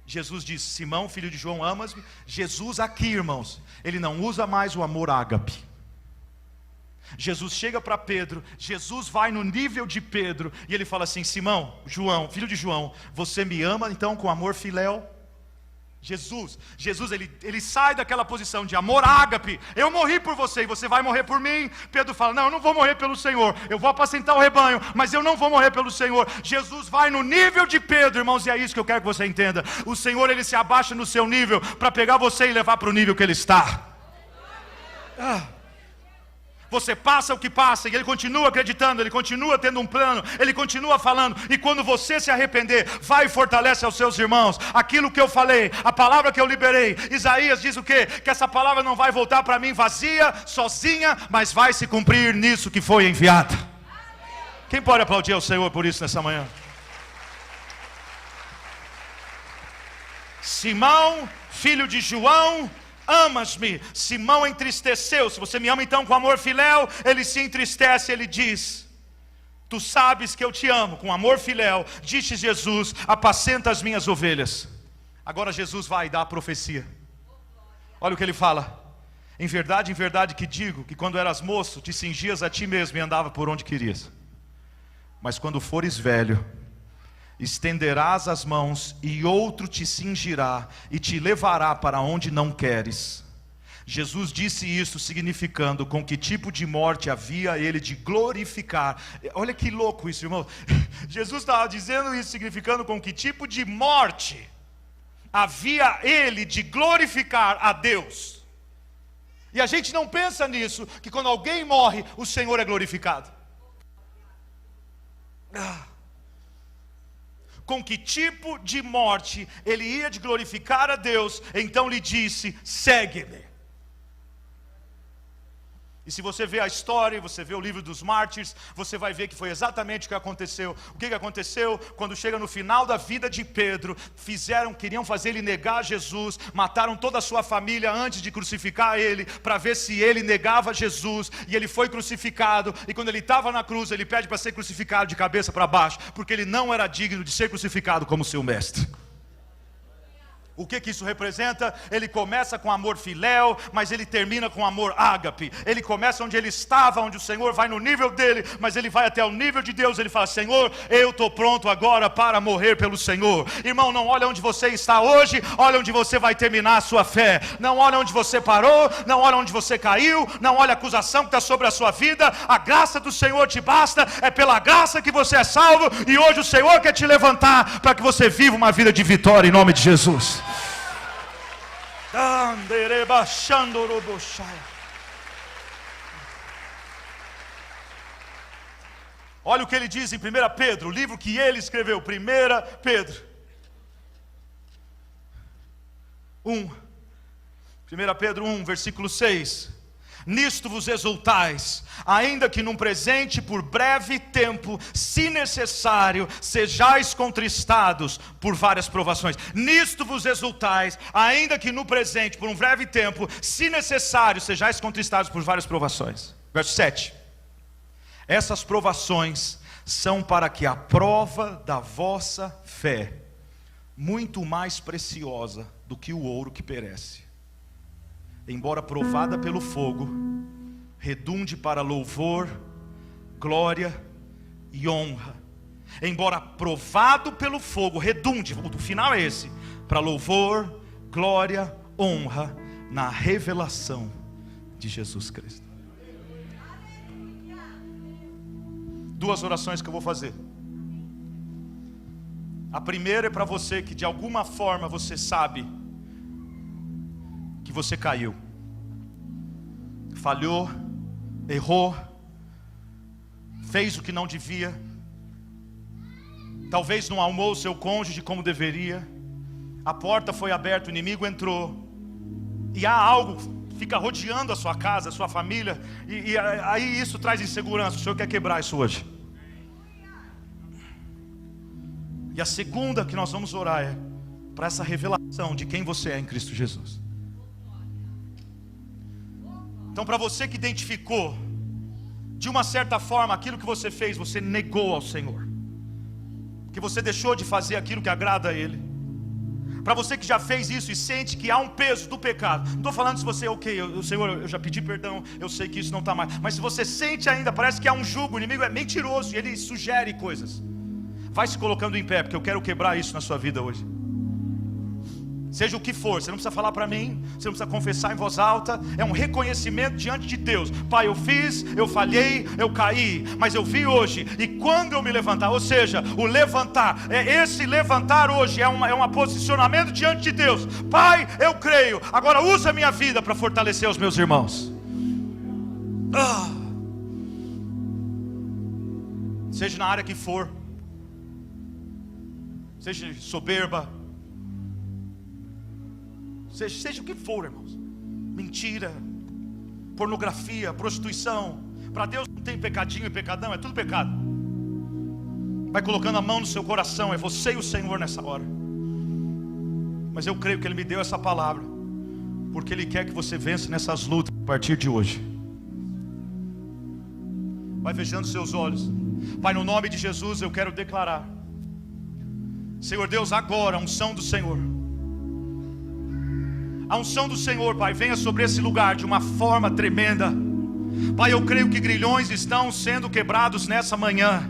Jesus diz: Simão, filho de João, amas-me? Jesus aqui, irmãos, ele não usa mais o amor ágape. Jesus chega para Pedro, Jesus vai no nível de Pedro, e ele fala assim: Simão, João, filho de João, você me ama então com amor filéu? Jesus ele sai daquela posição de amor ágape. Eu morri por você e você vai morrer por mim. Pedro fala: não, eu não vou morrer pelo Senhor, eu vou apacentar o rebanho, mas eu não vou morrer pelo Senhor. Jesus vai no nível de Pedro, irmãos, e é isso que eu quero que você entenda. O Senhor, ele se abaixa no seu nível para pegar você e levar para o nível que ele está. Você passa o que passa, e ele continua acreditando, ele continua tendo um plano, ele continua falando. E quando você se arrepender, vai e fortalece aos seus irmãos aquilo que eu falei, a palavra que eu liberei. Isaías diz o quê? Que essa palavra não vai voltar para mim vazia, sozinha, mas vai se cumprir nisso que foi enviada. Quem pode aplaudir ao Senhor por isso nessa manhã? Simão, filho de João, amas-me? Simão entristeceu. Se você me ama então com amor filéu, ele se entristece, ele diz: tu sabes que eu te amo com amor filéu. Disse Jesus: apacenta as minhas ovelhas. Agora Jesus vai dar a profecia. Olha o que ele fala: em verdade que digo, que quando eras moço, te cingias a ti mesmo e andava por onde querias. Mas quando fores velho, estenderás as mãos, e outro te cingirá e te levará para onde não queres. Jesus disse isso significando com que tipo de morte havia ele de glorificar. Olha que louco isso, irmão. Jesus estava dizendo isso significando com que tipo de morte havia ele de glorificar a Deus. E a gente não pensa nisso, que quando alguém morre, o Senhor é glorificado. Com que tipo de morte ele ia de glorificar a Deus? Então lhe disse: segue-me. E se você vê a história, você vê o livro dos mártires, você vai ver que foi exatamente o que aconteceu. O que aconteceu? Quando chega no final da vida de Pedro, queriam fazer ele negar Jesus, mataram toda a sua família antes de crucificar ele, para ver se ele negava Jesus, e ele foi crucificado. E quando ele estava na cruz, ele pede para ser crucificado de cabeça para baixo, porque ele não era digno de ser crucificado como seu mestre. O que isso representa? Ele começa com amor filéu, mas ele termina com amor ágape. Ele começa onde ele estava, onde o Senhor vai no nível dele, mas ele vai até o nível de Deus. Ele fala: Senhor, eu estou pronto agora para morrer pelo Senhor. Irmão, não olha onde você está hoje, olha onde você vai terminar a sua fé. Não olha onde você parou, não olha onde você caiu, não olha a acusação que está sobre a sua vida. A graça do Senhor te basta, é pela graça que você é salvo, e hoje o Senhor quer te levantar para que você viva uma vida de vitória em nome de Jesus. Olha o que ele diz em 1 Pedro, o livro que ele escreveu, 1 Pedro 1. 1 Pedro 1, versículo 6. Nisto vos exultais, ainda que num presente por breve tempo, se necessário, sejais contristados por várias provações. Nisto vos exultais, ainda que no presente por um breve tempo, se necessário, sejais contristados por várias provações. Verso 7. Essas provações são para que a prova da vossa fé, muito mais preciosa do que o ouro que perece, embora provada pelo fogo, redunde para louvor, glória e honra. Embora provado pelo fogo, redunde, o final é esse, para louvor, glória, honra, na revelação de Jesus Cristo. Duas orações que eu vou fazer. A primeira é para você que de alguma forma você sabe que você caiu, falhou, errou, fez o que não devia, talvez não amou o seu cônjuge como deveria, a porta foi aberta, o inimigo entrou, e há algo que fica rodeando a sua casa, a sua família, e aí isso traz insegurança. O Senhor quer quebrar isso hoje. E a segunda que nós vamos orar é para essa revelação de quem você é em Cristo Jesus. Então, para você que identificou de uma certa forma aquilo que você fez, você negou ao Senhor, que você deixou de fazer aquilo que agrada a Ele. Para você que já fez isso e sente que há um peso do pecado, não estou falando se você, Senhor, eu já pedi perdão, eu sei que isso não está mais, mas se você sente ainda, parece que há um jugo, o inimigo é mentiroso e ele sugere coisas, vai se colocando em pé, porque eu quero quebrar isso na sua vida hoje. Seja o que for, você não precisa falar para mim, você não precisa confessar em voz alta, é um reconhecimento diante de Deus. Pai, eu fiz, eu falhei, eu caí, mas eu vi hoje, e quando eu me levantar, ou seja, o levantar, esse levantar hoje é um posicionamento diante de Deus. Pai, eu creio, agora usa a minha vida para fortalecer os meus irmãos. Seja na área que for, seja soberba, seja o que for, irmãos, mentira, pornografia, prostituição. Para Deus não tem pecadinho e pecadão, é tudo pecado. Vai colocando a mão no seu coração, é você e o Senhor nessa hora. Mas eu creio que Ele me deu essa palavra, porque Ele quer que você vença nessas lutas a partir de hoje. Vai fechando seus olhos. Pai, no nome de Jesus eu quero declarar, Senhor Deus, agora a unção do Senhor, a unção do Senhor, Pai, venha sobre esse lugar de uma forma tremenda. Pai, eu creio que grilhões estão sendo quebrados nessa manhã.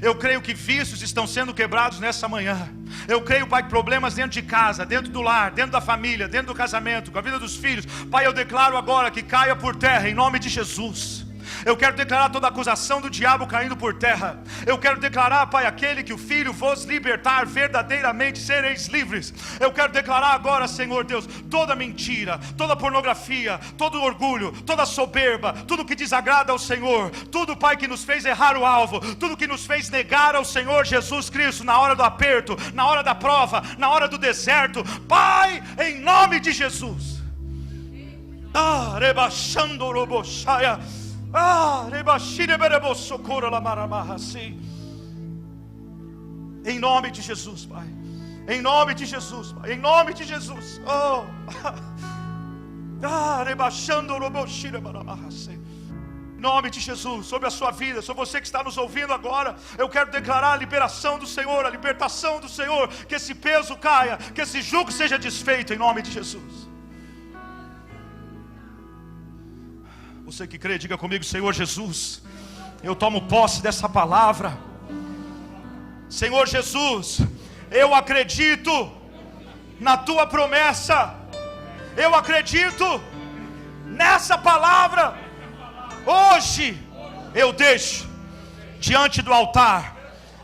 Eu creio que vícios estão sendo quebrados nessa manhã. Eu creio, Pai, que problemas dentro de casa, dentro do lar, dentro da família, dentro do casamento, com a vida dos filhos, Pai, eu declaro agora que caia por terra em nome de Jesus. Eu quero declarar toda acusação do diabo caindo por terra. Eu quero declarar, Pai, aquele que o Filho vos libertar, verdadeiramente sereis livres. Eu quero declarar agora, Senhor Deus, toda mentira, toda pornografia, todo orgulho, toda soberba, tudo que desagrada ao Senhor, tudo, Pai, que nos fez errar o alvo, tudo que nos fez negar ao Senhor Jesus Cristo na hora do aperto, na hora da prova, na hora do deserto, Pai, em nome de Jesus. Rebaixando o robochaia. Em nome de Jesus, Pai. Em nome de Jesus, Pai. Em nome de Jesus. Em nome de Jesus, sobre a sua vida, sobre você que está nos ouvindo agora, eu quero declarar a liberação do Senhor, a libertação do Senhor, que esse peso caia, que esse jugo seja desfeito em nome de Jesus. Você que crê, diga comigo: Senhor Jesus, eu tomo posse dessa palavra. Senhor Jesus, eu acredito na tua promessa, eu acredito nessa palavra. Hoje eu deixo diante do altar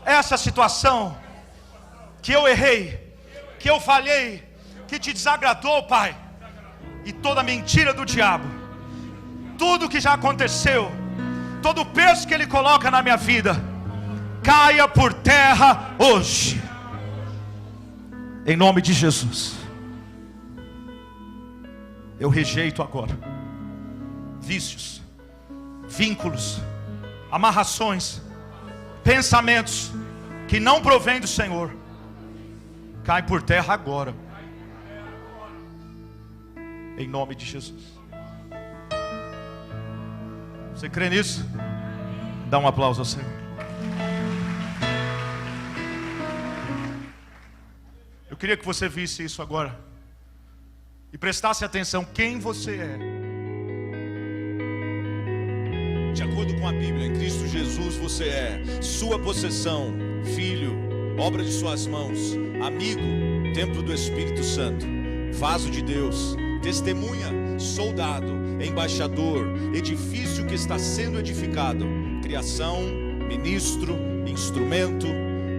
essa situação que eu errei, que eu falhei, que te desagradou, Pai, e toda mentira do diabo, tudo que já aconteceu, todo o peso que ele coloca na minha vida, caia por terra hoje, em nome de Jesus. Eu rejeito agora vícios, vínculos, amarrações, pensamentos que não provém do Senhor, cai por terra agora, em nome de Jesus. Você crê nisso? Dá um aplauso ao Senhor. Eu queria que você visse isso agora e prestasse atenção quem você é. De acordo com a Bíblia, em Cristo Jesus você é sua possessão, filho, obra de suas mãos, amigo, templo do Espírito Santo, vaso de Deus, testemunha, soldado, embaixador, edifício que está sendo edificado, criação, ministro, instrumento,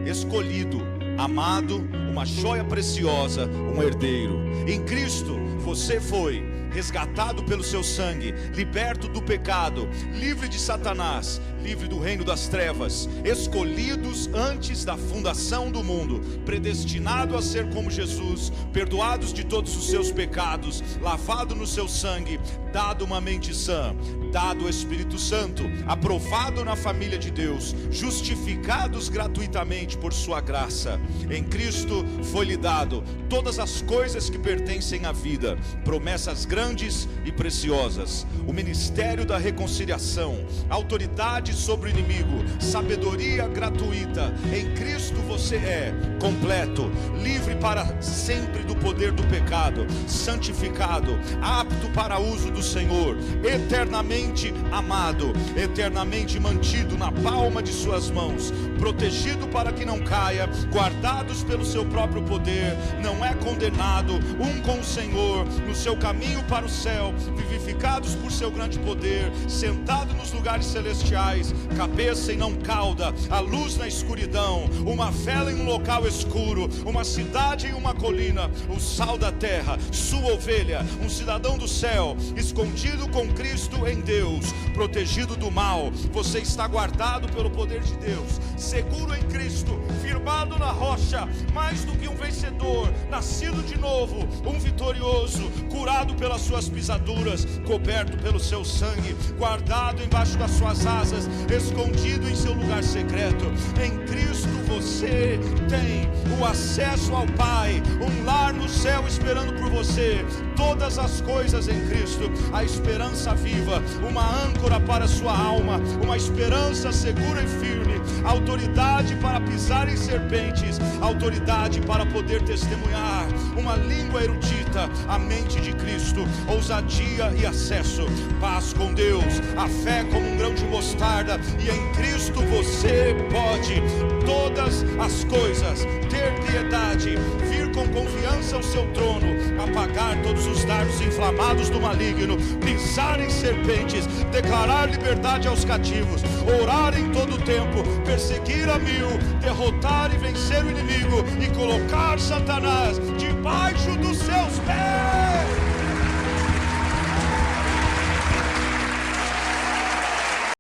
escolhido, amado, uma joia preciosa, um herdeiro. Em Cristo você foi resgatado pelo seu sangue, liberto do pecado, livre de Satanás, livre do reino das trevas, escolhidos antes da fundação do mundo, predestinado a ser como Jesus, perdoados de todos os seus pecados, lavado no seu sangue, dado uma mente sã, dado o Espírito Santo, aprovado na família de Deus, justificados gratuitamente por sua graça. Em Cristo foi-lhe dado todas as coisas que pertencem à vida, promessas grandes e preciosas, o ministério da reconciliação, autoridade sobre o inimigo, sabedoria gratuita. Em Cristo você é completo, livre para sempre do poder do pecado, santificado, apto para uso do Senhor, eternamente amado, eternamente mantido na palma de suas mãos, protegido para que não caia, guardados pelo seu próprio poder, não é condenado, com o Senhor, no seu caminho para o céu, vivificados por seu grande poder, sentado nos lugares celestiais, cabeça e não cauda, a luz na escuridão, uma vela em um local escuro, uma cidade em uma colina, o sal da terra, sua ovelha, um cidadão do céu, escondido com Cristo em Deus, protegido do mal. Você está guardado pelo poder de Deus, seguro em Cristo, firmado na rocha, mais do que um vencedor, nascido de novo, um vitorioso, curado pelas suas pisaduras, coberto pelo seu sangue, guardado embaixo das suas asas, escondido em seu lugar secreto. Em Cristo você tem o acesso ao Pai, um lar no céu esperando por você, todas as coisas em Cristo, a esperança viva, uma âncora para sua alma, uma esperança segura e firme, autoridade para pisar em serpentes, autoridade para poder testemunhar, uma língua erudita, a mente de Cristo, ousadia e acesso, paz com Deus, a fé como um grão de mostarda, e em Cristo você pode todas as coisas, ter piedade, vir com confiança ao seu trono, apagar todos os dardos inflamados do maligno, pisar em serpentes, declarar liberdade aos cativos, orar em todo o tempo, perseguir a 1000, derrotar e vencer o inimigo e colocar Satanás debaixo